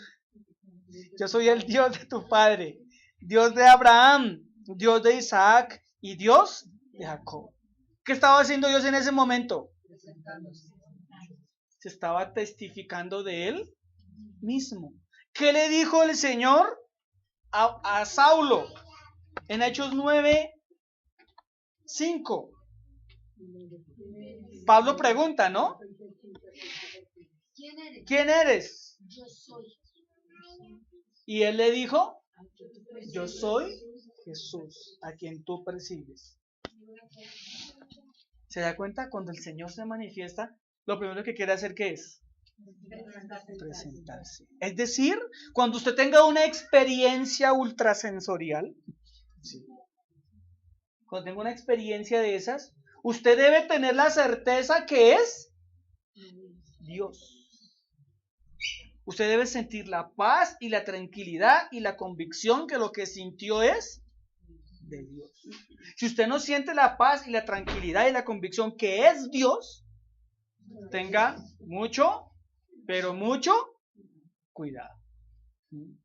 Yo soy el Dios de tu padre, Dios de Abraham, Dios de Isaac y Dios de Jacob. ¿Qué estaba haciendo Dios en ese momento? Se estaba testificando de él mismo. ¿Qué le dijo el Señor a Saulo en Hechos 9:5? Pablo pregunta, ¿no? ¿Quién eres? Yo soy. Y él le dijo, yo soy Jesús, a quien tú persigues. ¿Se da cuenta? Cuando el Señor se manifiesta, lo primero que quiere hacer, ¿qué es? Presentarse. Es decir, cuando usted tenga una experiencia ultrasensorial, ¿sí? Cuando tenga una experiencia de esas, usted debe tener la certeza que es Dios. Usted debe sentir la paz y la tranquilidad y la convicción que lo que sintió es de Dios. Si usted no siente la paz y la tranquilidad y la convicción que es Dios, tenga mucho, pero mucho cuidado.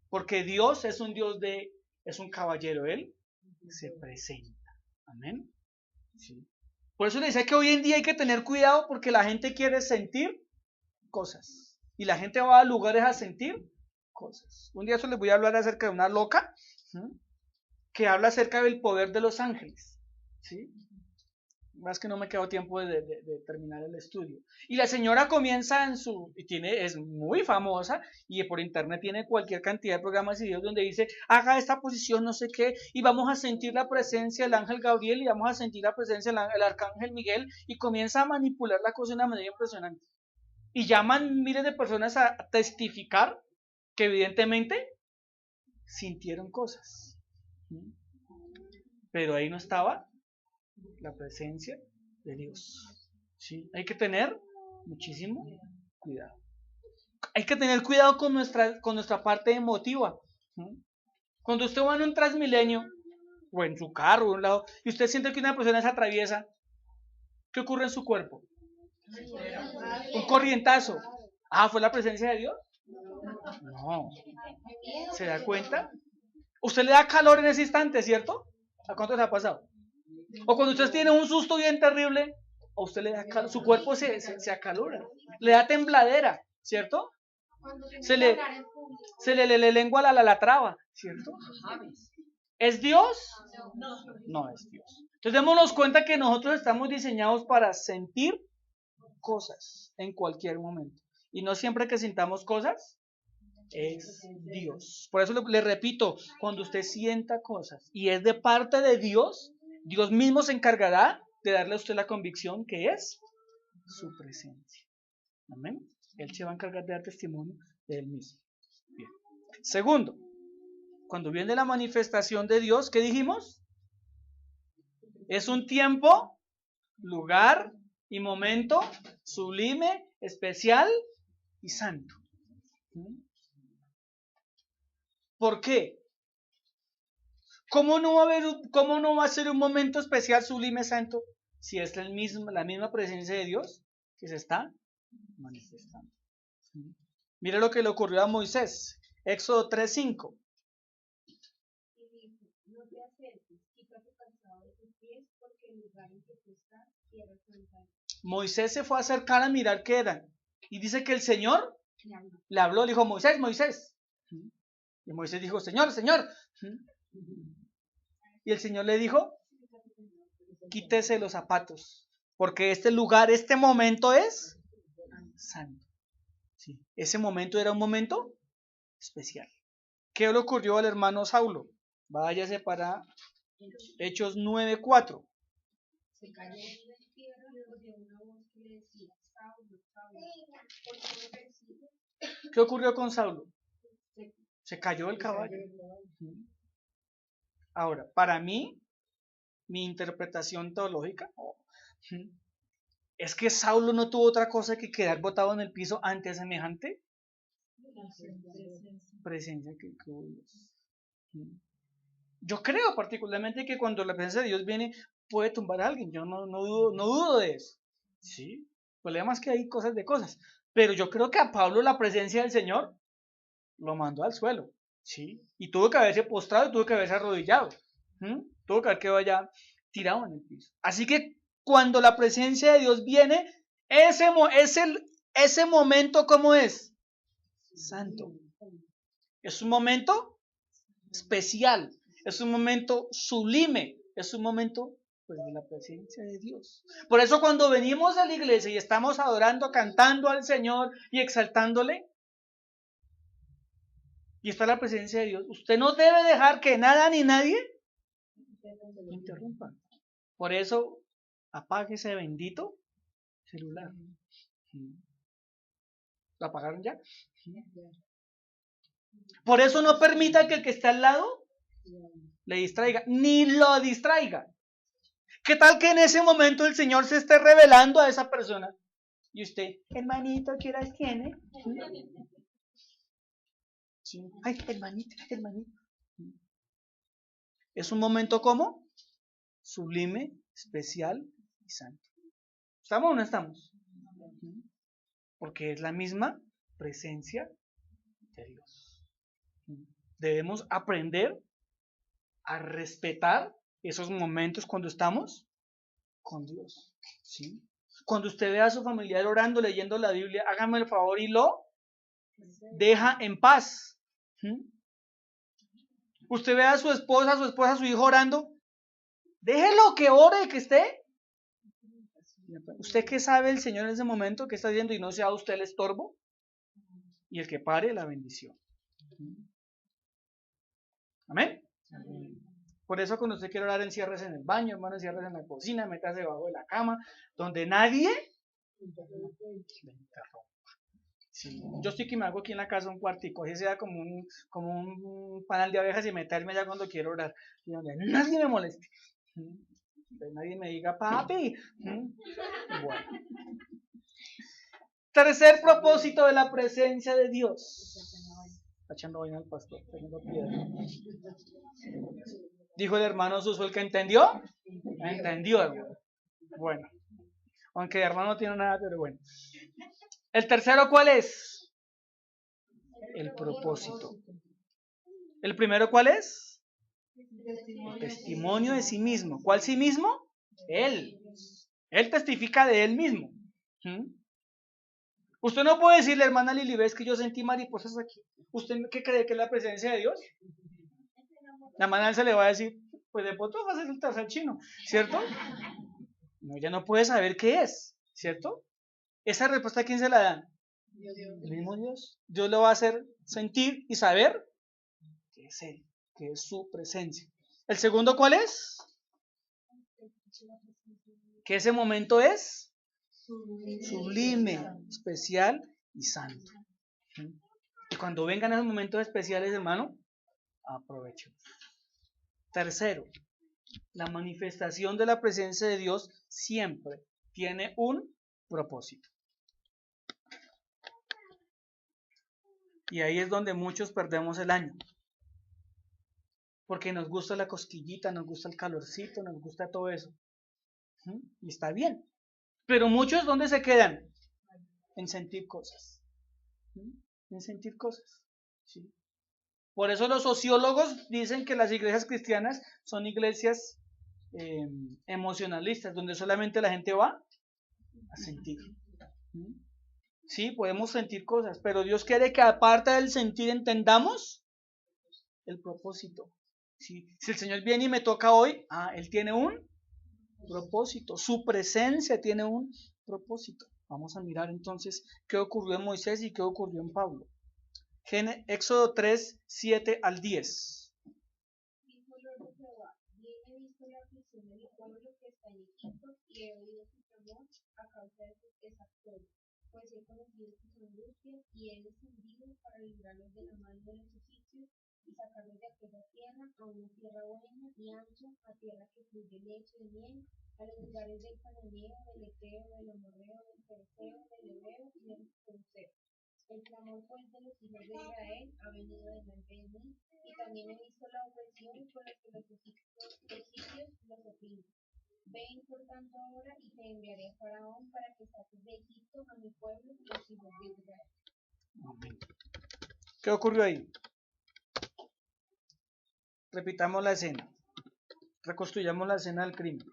Porque Dios es un Dios es un caballero, Él se presenta. Amén. Sí. Por eso le dice que hoy en día hay que tener cuidado porque la gente quiere sentir cosas. Y la gente va a lugares a sentir cosas. Un día eso les voy a hablar acerca de una loca, ¿sí? Que habla acerca del poder de los ángeles. ¿Sí? Más que no me quedó tiempo de terminar el estudio. Y la señora comienza es muy famosa y por internet tiene cualquier cantidad de programas y videos donde dice, haga esta posición, no sé qué, y vamos a sentir la presencia del ángel Gabriel y vamos a sentir la presencia del arcángel Miguel, y comienza a manipular la cosa de una manera impresionante. Y llaman miles de personas a testificar que evidentemente sintieron cosas. Pero ahí no estaba la presencia de Dios. ¿Sí? Hay que tener muchísimo cuidado. Hay que tener cuidado con nuestra parte emotiva. Cuando usted va en un Transmilenio o en su carro o un lado y usted siente que una persona se atraviesa, ¿qué ocurre en su cuerpo? Un corrientazo. ¿Fue la presencia de Dios? No. ¿Se da cuenta? Usted le da calor en ese instante, ¿cierto? ¿A cuánto se ha pasado? O cuando usted tiene un susto bien terrible, a usted le da calor, su cuerpo se acalora, le da tembladera, ¿cierto? Se le lengua la traba, ¿cierto? ¿Es Dios? No es Dios. Entonces démonos cuenta que nosotros estamos diseñados para sentir cosas en cualquier momento. Y no siempre que sintamos cosas es Dios. Por eso le repito, cuando usted sienta cosas y es de parte de Dios, Dios mismo se encargará de darle a usted la convicción que es su presencia. Amén. Él se va a encargar de dar testimonio de él mismo. Bien. Segundo, cuando viene la manifestación de Dios, ¿qué dijimos? Es un tiempo, lugar y momento sublime, especial y santo. ¿Por qué? ¿Cómo no va a ser un momento especial, sublime, santo? si es la misma presencia de Dios que se está manifestando. ¿Sí? Mira lo que le ocurrió a Moisés, Éxodo 3:5. Y dijo, no te acerques, quita tu calzado de tus pies, porque el lugar en que tú estás, tierra santa. Moisés se fue a acercar a mirar qué era. Y dice que el Señor Le habló. le habló, le dijo, Moisés, Moisés. Y Moisés dijo, Señor, Señor. Y el Señor le dijo, quítese los zapatos, porque este lugar, este momento es santo. Sí, ese momento era un momento especial. ¿Qué le ocurrió al hermano Saulo? Váyase para Hechos 9:4. Se cayó en la tierra y oyó una voz que le decía, Saulo, Saulo, ¿por qué me persigues? ¿Qué ocurrió con Saulo? Se cayó del caballo. Ahora, para mí, mi interpretación teológica es que Saulo no tuvo otra cosa que quedar botado en el piso ante semejante presencia que hubo Dios. Yo creo particularmente que cuando la presencia de Dios viene puede tumbar a alguien. Yo no dudo de eso. ¿Sí? El problema es que hay cosas de cosas. Pero yo creo que a Pablo la presencia del Señor lo mandó al suelo. ¿Sí? Y tuvo que haberse postrado y tuvo que haberse arrodillado. Tuvo que haber quedado allá tirado en el piso. Así que cuando la presencia de Dios viene, ese momento, ¿cómo es? Santo. Es un momento especial. Es un momento sublime. Es un momento pues, de la presencia de Dios. Por eso cuando venimos a la iglesia y estamos adorando, cantando al Señor y exaltándole, y está la presencia de Dios, usted no debe dejar que nada ni nadie interrumpa. Por eso, apague ese bendito celular. ¿Lo apagaron ya? Por eso no permita que el que está al lado le distraiga, ni lo distraiga. ¿Qué tal que en ese momento el Señor se esté revelando a esa persona? Y usted, hermanito, ¿qué horas tiene? Sí. Ay, hermanito. Es un momento como sublime, especial y santo. ¿Estamos o no estamos? Porque es la misma presencia de Dios. Debemos aprender a respetar esos momentos cuando estamos con Dios. ¿Sí? Cuando usted ve a su familiar orando, leyendo la Biblia, hágame el favor y lo deja en paz. Usted ve a su esposa, a su hijo orando, déjelo que ore, que esté. ¿Usted qué sabe el Señor en ese momento que está haciendo y no sea usted el estorbo? Y el que pare la bendición. ¿Amén? Por eso cuando usted quiere orar, enciérrese en el baño, hermano, enciérrese en la cocina, métase debajo de la cama, donde nadie le interrumpa. Sí. Yo estoy que me hago aquí en la casa un cuartico, así sea como un panal de abejas y meterme allá cuando quiero orar, y donde nadie me moleste. Donde nadie me diga, papi. Bueno. Tercer propósito de la presencia de Dios. Está echando vaina al pastor, está echando piedra. Dijo el hermano Suso, ¿el que entendió? Entendió, hermano. Bueno, aunque el hermano no tiene nada, pero bueno. ¿El tercero cuál es? El propósito. ¿El primero cuál es? El testimonio de sí mismo. ¿Cuál sí mismo? Él. Él testifica de él mismo. Usted no puede decirle, hermana Lili, ¿ves que yo sentí mariposas aquí? ¿Usted qué cree que es la presencia de Dios? La hermana se le va a decir, pues de pronto va a ser el tercer chino, ¿cierto? No, ella no puede saber qué es, ¿cierto? Esa respuesta, ¿a quién se la dan? El mismo Dios. Dios lo va a hacer sentir y saber que es Él, que es su presencia. ¿El segundo cuál es? Que ese momento es sublime, especial y santo. Y cuando vengan esos momentos especiales, hermano, aprovechen. Tercero, la manifestación de la presencia de Dios siempre tiene un propósito. Y ahí es donde muchos perdemos el año. Porque nos gusta la cosquillita, nos gusta el calorcito, nos gusta todo eso. Y está bien. Pero muchos, ¿dónde se quedan? En sentir cosas. En sentir cosas. ¿Sí? Por eso los sociólogos dicen que las iglesias cristianas son iglesias emocionalistas, donde solamente la gente va a sentir. Sí, podemos sentir cosas, pero Dios quiere que aparte del sentir entendamos el propósito. ¿Sí? Si el Señor viene y me toca hoy, Él tiene un propósito, su presencia tiene un propósito. Vamos a mirar entonces qué ocurrió en Moisés y qué ocurrió en Pablo. Éxodo 3, 7 al 10. Dijo el Lord Jehová: bien he visto la aflicción de mi pueblo que está en Egipto, y he oído su clamor a causa de sus exactores, pues he conocido sus angustias, y he descendido para librarlos de la mano de los egipcios, y sacarlos de aquella tierra a una tierra buena y ancha, a tierra que fluye leche y miel, a los lugares del cananeo, del eteo, del amorreo, del fereceo, del heveo y del jebuseo. El clamor pues de los hijos de Israel ha venido delante de mí, y también he visto la opresión con la que los egipcios los oprimen. Ven por tanto ahora, y te enviaré a Faraón para que saques de Egipto a mi pueblo, los hijos de Israel. Amén. ¿Qué ocurrió ahí? Repitamos la escena. Reconstruyamos la escena del crimen.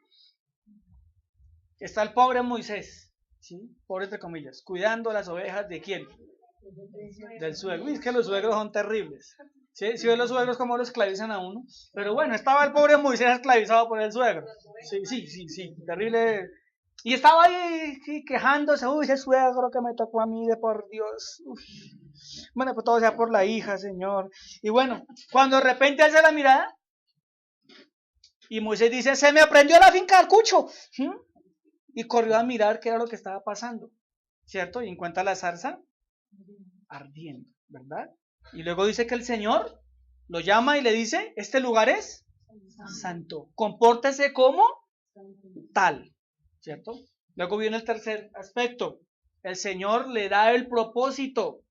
Está el pobre Moisés, ¿sí? Pobre entre comillas, cuidando las ovejas de ¿quién? Del suegro. Es que los suegros son terribles. ¿Sí? Si ven los suegros cómo lo esclavizan a uno. Pero bueno, estaba el pobre Moisés esclavizado por el suegro. Sí, terrible. Y estaba ahí quejándose, uy, ese suegro que me tocó a mí, de por Dios. Uf. Bueno, pues todo sea por la hija, Señor. Y bueno, cuando de repente hace la mirada, y Moisés dice, se me aprendió la finca del cucho. Y corrió a mirar qué era lo que estaba pasando, ¿cierto? Y encuentra la zarza ardiendo, ¿verdad? Y luego dice que el Señor lo llama y le dice, este lugar es santo, compórtese como tal, ¿cierto? Luego viene el tercer aspecto, el Señor le da el propósito,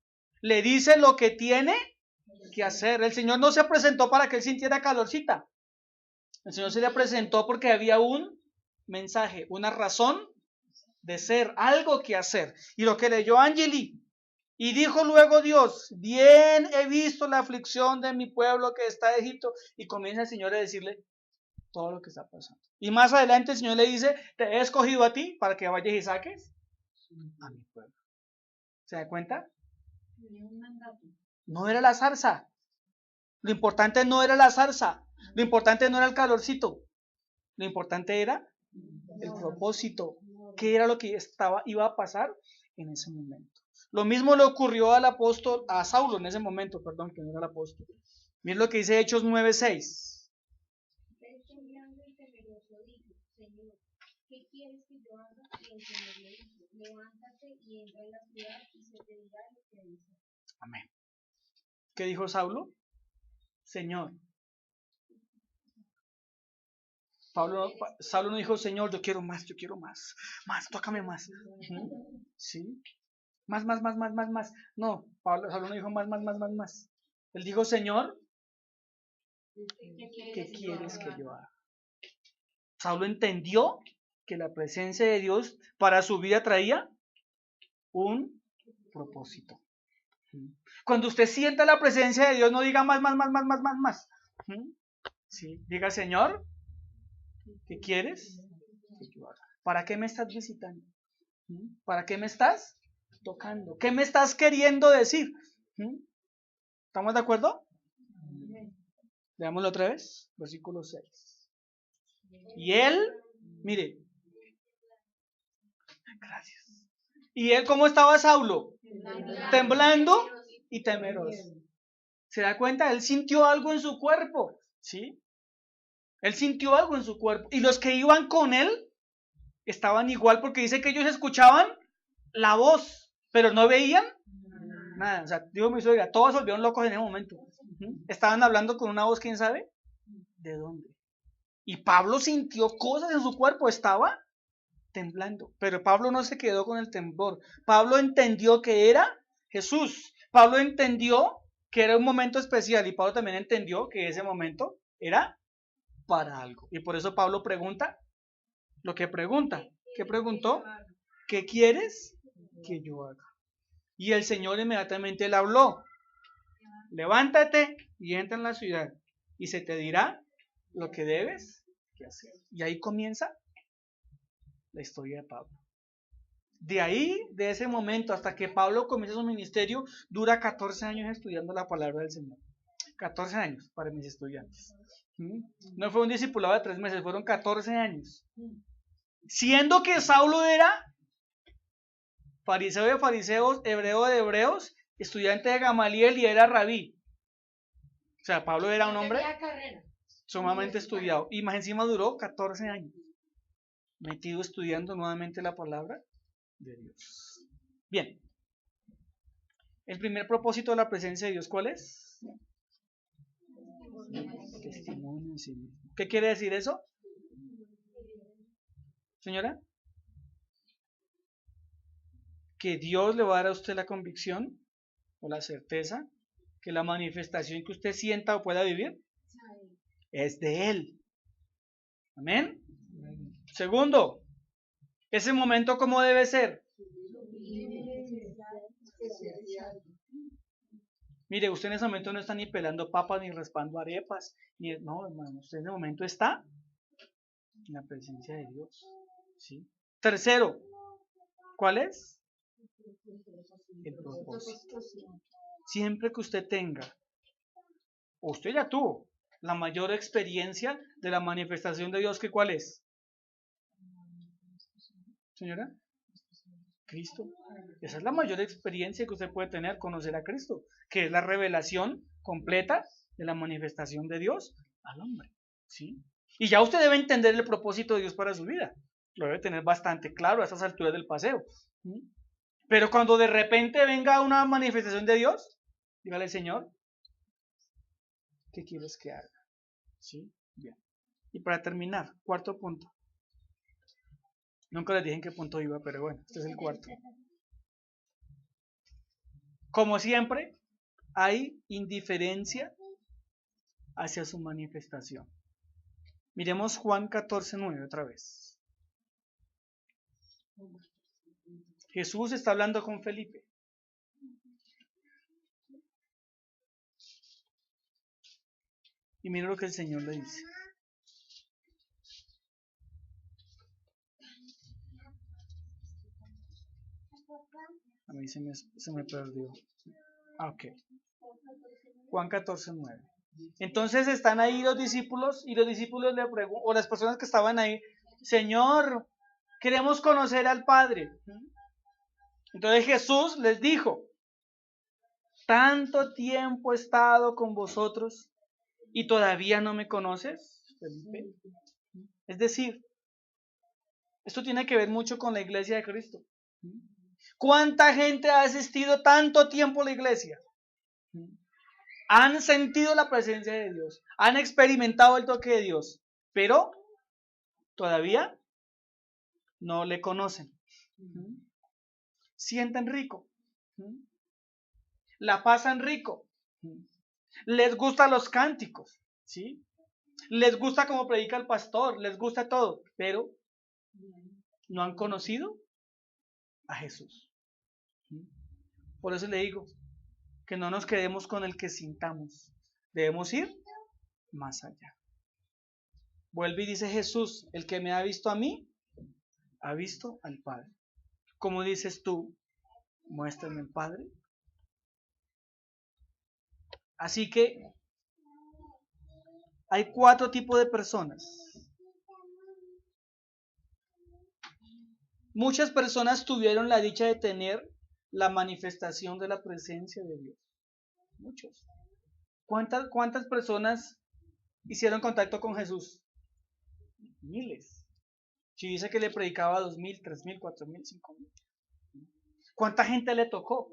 le dice lo que tiene que hacer. El Señor no se presentó para que él sintiera calorcita, el Señor se le presentó porque había un mensaje, una razón de ser, algo que hacer. Y lo que leyó Angeli, y dijo luego Dios, bien he visto la aflicción de mi pueblo que está en Egipto, y comienza el Señor a decirle todo lo que está pasando. Y más adelante el Señor le dice, te he escogido a ti para que vayas y saques a mi pueblo. ¿Se da cuenta? No era la zarza. Lo importante no era la zarza. Lo importante no era el calorcito. Lo importante era el propósito. ¿Qué era lo que iba a pasar en ese momento? Lo mismo le ocurrió a Saulo en ese momento, perdón, que no era el apóstol. Miren lo que dice Hechos 9:6. Temblando y temeroso dijo, Señor, ¿qué quieres que yo haga? Y el Señor le dijo, levántate y entra en la ciudad y se te dirá lo que hay que hacer. Amén. ¿Qué dijo Saulo? Señor. Saulo no dijo, Señor, yo quiero más, tócame más. ¿Sí? Más. No, Saulo no dijo más. Él dijo, Señor, ¿qué quieres que yo haga? Saulo entendió que la presencia de Dios para su vida traía un propósito. Cuando usted sienta la presencia de Dios, no diga más. ¿Sí? Diga, Señor, ¿qué quieres que yo haga? ¿Para qué me estás visitando? ¿Para qué me estás tocando? ¿Qué me estás queriendo decir? ¿Estamos de acuerdo? Leámoslo otra vez, versículo 6. Y él, mire, gracias. ¿Y él cómo estaba Saulo? Temblando y temeroso. ¿Se da cuenta? Él sintió algo en su cuerpo, ¿sí? Él sintió algo en su cuerpo. Y los que iban con él estaban igual, porque dice que ellos escuchaban la voz, pero no veían nada. O sea, digo mi suegra, todos se volvieron locos en ese momento. Estaban hablando con una voz, ¿quién sabe? ¿De dónde? Y Pablo sintió cosas en su cuerpo, estaba temblando. Pero Pablo no se quedó con el temblor. Pablo entendió que era Jesús. Pablo entendió que era un momento especial, y Pablo también entendió que ese momento era para algo. Y por eso Pablo pregunta, lo que pregunta. ¿Qué preguntó? ¿Qué quieres que yo haga? Y el Señor inmediatamente le habló. Levántate y entra en la ciudad y se te dirá lo que debes que hacer. Y ahí comienza la historia de Pablo. De ahí, de ese momento hasta que Pablo comienza su ministerio, dura 14 años estudiando la palabra del Señor. 14 años para mis estudiantes. No fue un discipulado de 3 meses, fueron 14 años. Siendo que Saulo era fariseo de fariseos, hebreo de hebreos, estudiante de Gamaliel y era rabí. O sea, Pablo era un hombre sumamente estudiado. Y más encima duró 14 años metido estudiando nuevamente la palabra de Dios. Bien. El primer propósito de la presencia de Dios, ¿cuál es? Testimonio en sí mismo. ¿Qué quiere decir eso? Señora, que Dios le va a dar a usted la convicción o la certeza que la manifestación que usted sienta o pueda vivir es de Él. Amén. Segundo, ese momento ¿cómo debe ser? Mire, usted en ese momento no está ni pelando papas ni raspando arepas, no, hermano, usted en ese momento está en la presencia de Dios. ¿Sí? Tercero, ¿cuál es? El propósito. Siempre que usted tenga, o usted ya tuvo, la mayor experiencia de la manifestación de Dios, ¿que cuál es? Señora, Cristo. Esa es la mayor experiencia que usted puede tener, conocer a Cristo, que es la revelación completa de la manifestación de Dios al hombre. ¿Sí? Y ya usted debe entender el propósito de Dios para su vida. Lo debe tener bastante claro a estas alturas del paseo. ¿Sí? Pero cuando de repente venga una manifestación de Dios, dígale, Señor, ¿qué quieres que haga? ¿Sí? Bien. Y para terminar, cuarto punto. Nunca les dije en qué punto iba, pero bueno, este es el cuarto. Como siempre, hay indiferencia hacia su manifestación. Miremos Juan 14:9 otra vez. Jesús está hablando con Felipe. Y mira lo que el Señor le dice. A mí se me perdió. Ok. Juan 14:9. Entonces están ahí los discípulos y los discípulos le preguntan, o las personas que estaban ahí, Señor, queremos conocer al Padre. Entonces Jesús les dijo, ¿tanto tiempo he estado con vosotros y todavía no me conoces, Felipe? Es decir, esto tiene que ver mucho con la iglesia de Cristo. ¿Cuánta gente ha asistido tanto tiempo a la iglesia? Han sentido la presencia de Dios, han experimentado el toque de Dios, pero todavía no le conocen. Sienten rico, la pasan rico, les gustan los cánticos, ¿sí? Les gusta cómo predica el pastor, les gusta todo, pero no han conocido a Jesús. Por eso le digo que no nos quedemos con el que sintamos, debemos ir más allá. Vuelve y dice Jesús, el que me ha visto a mí, ha visto al Padre. ¿Cómo dices tú? Muéstrame al Padre. Así que hay 4 tipos de personas. Muchas personas tuvieron la dicha de tener la manifestación de la presencia de Dios. Muchos. ¿Cuántas personas hicieron contacto con Jesús? Miles. Si dice que le predicaba a 2,000, 3,000, 4,000, 5,000. ¿Cuánta gente le tocó?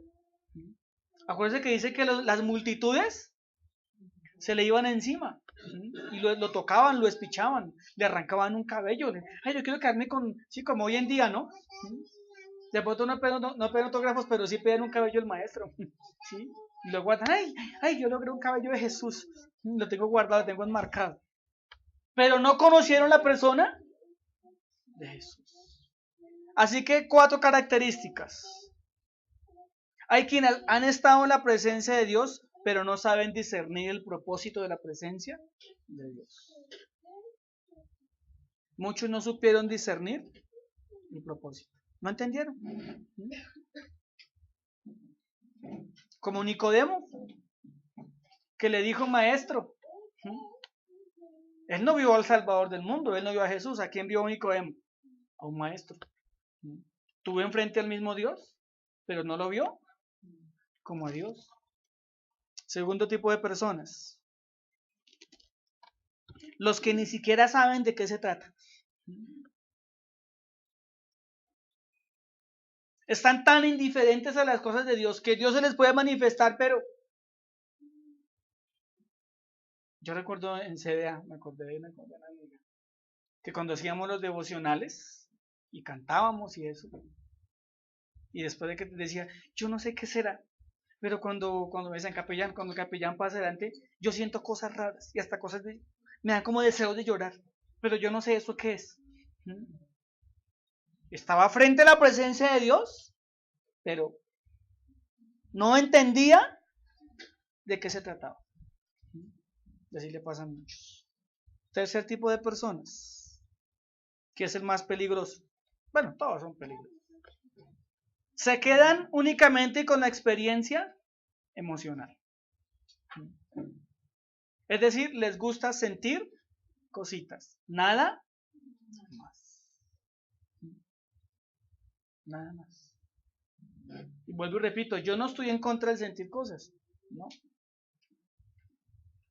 Acuérdense que dice que las multitudes se le iban encima y lo tocaban, lo espichaban, le arrancaban un cabello. Ay, yo quiero quedarme con, sí, como hoy en día, ¿no? De pronto no piden autógrafos, pero sí piden un cabello del maestro, ¿sí? Y lo guardan, ay, yo logré un cabello de Jesús, lo tengo guardado, lo tengo enmarcado. Pero no conocieron la persona de Jesús. Así que 4 características. Hay quienes han estado en la presencia de Dios, pero no saben discernir el propósito de la presencia de Dios. Muchos no supieron discernir el propósito. ¿No entendieron? Como Nicodemo, que le dijo: maestro. Él no vio al Salvador del mundo, él no vio a Jesús. ¿A quién vio Nicodemo? A un maestro. Tuvo enfrente al mismo Dios, pero no lo vio como a Dios. Segundo tipo de personas: los que ni siquiera saben de qué se trata. Están tan indiferentes a las cosas de Dios que Dios se les puede manifestar, pero yo recuerdo en CDA, me acordé de una amiga, que cuando hacíamos los devocionales y cantábamos y eso, y después de que decía, yo no sé qué será, pero cuando me dicen capellán, cuando el capellán pasa adelante, yo siento cosas raras y hasta me dan como deseo de llorar, pero yo no sé eso qué es. Estaba frente a la presencia de Dios, pero no entendía de qué se trataba. Y así le pasa a muchos. Tercer tipo de personas, que es el más peligroso. Bueno, todos son peligrosos. Se quedan únicamente con la experiencia emocional. Es decir, les gusta sentir cositas. Nada más. Nada más. Y vuelvo y repito, yo no estoy en contra de sentir cosas, ¿no?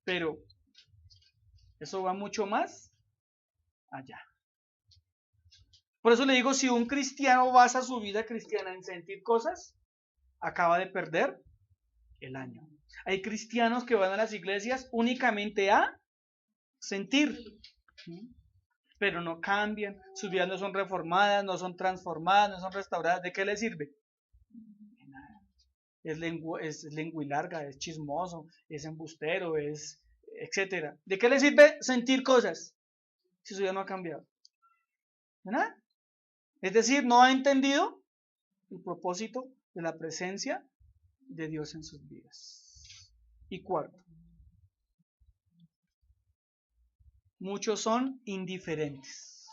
Pero eso va mucho más allá. Por eso le digo, si un cristiano basa su vida cristiana en sentir cosas, acaba de perder el año. Hay cristianos que van a las iglesias únicamente a sentir, pero no cambian, sus vidas no son reformadas, no son transformadas, no son restauradas. ¿De qué les sirve? De nada. Es lengua larga, es chismoso, es embustero, es etcétera. ¿De qué le sirve sentir cosas si su vida no ha cambiado? ¿De nada? Es decir, no ha entendido el propósito de la presencia de Dios en sus vidas. Y cuarto, muchos son indiferentes.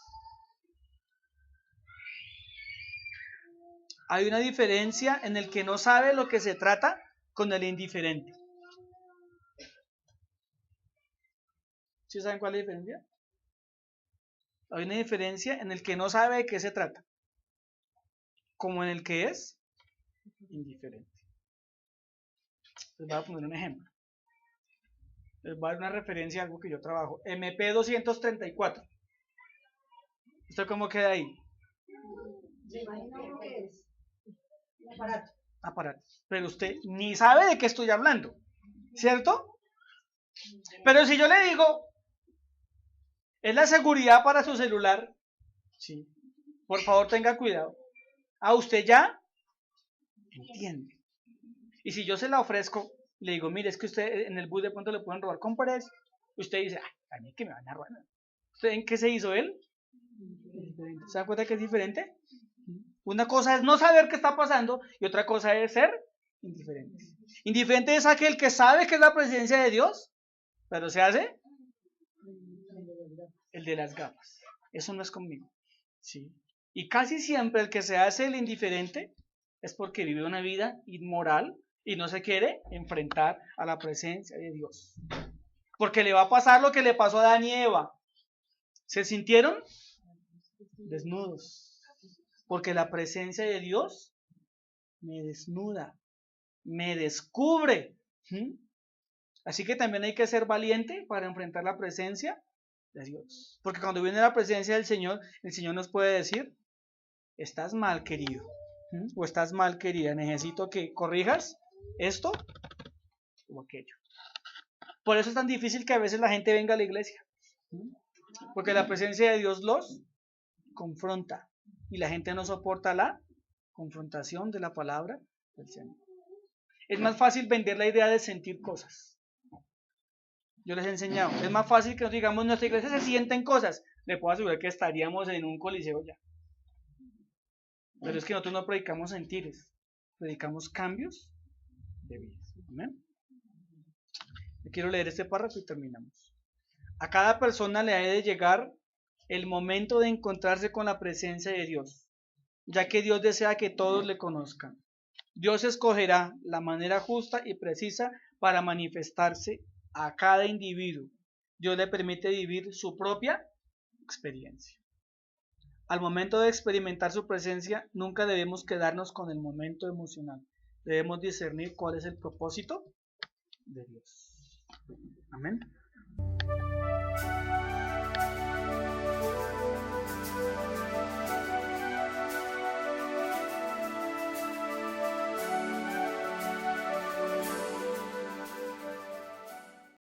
Hay una diferencia en el que no sabe lo que se trata con el indiferente. ¿Sí saben cuál es la diferencia? Hay una diferencia en el que no sabe de qué se trata, como en el que es indiferente. Les voy a poner un ejemplo. Les voy a dar una referencia a algo que yo trabajo. MP234. ¿Usted cómo queda ahí? ¿Se imagina uno qué es? Un aparato. Aparato. Pero usted ni sabe de qué estoy hablando, ¿cierto? Pero si yo le digo, es la seguridad para su celular, sí, por favor tenga cuidado. A usted ya entiende. Y si yo se la ofrezco, le digo, mire, es que usted en el bus de pronto le pueden robar, compre eso. Usted dice, a mí que me van a robar. ¿Usted en qué se hizo él? ¿Se da cuenta que es diferente? Una cosa es no saber qué está pasando y otra cosa es ser indiferente. Indiferente es aquel que sabe que es la presencia de Dios, pero se hace el de las gafas. Eso no es conmigo. ¿Sí? Y casi siempre el que se hace el indiferente es porque vive una vida inmoral y no se quiere enfrentar a la presencia de Dios. Porque le va a pasar lo que le pasó a Adán y Eva. Se sintieron desnudos. Porque la presencia de Dios me desnuda, me descubre. Así que también hay que ser valiente para enfrentar la presencia de Dios. Porque cuando viene la presencia del Señor, el Señor nos puede decir, estás mal, querido. O estás mal, querida. Necesito que corrijas esto o aquello. Por eso es tan difícil que a veces la gente venga a la iglesia. Porque la presencia de Dios los confronta. Y la gente no soporta la confrontación de la palabra del Señor. Es más fácil vender la idea de sentir cosas. Yo les he enseñado. Es más fácil que nos digamos, nuestra iglesia se sienten cosas. le puedo asegurar que estaríamos en un coliseo ya. Pero es que nosotros no predicamos sentires, predicamos cambios de vida. ¿Amén? Yo quiero leer este párrafo y terminamos. A cada persona le ha de llegar el momento de encontrarse con la presencia de Dios, ya que Dios desea que todos le conozcan. Dios escogerá la manera justa y precisa para manifestarse a cada individuo. Dios le permite vivir su propia experiencia. Al momento de experimentar su presencia, nunca debemos quedarnos con el momento emocional. Debemos discernir cuál es el propósito de Dios. Amén.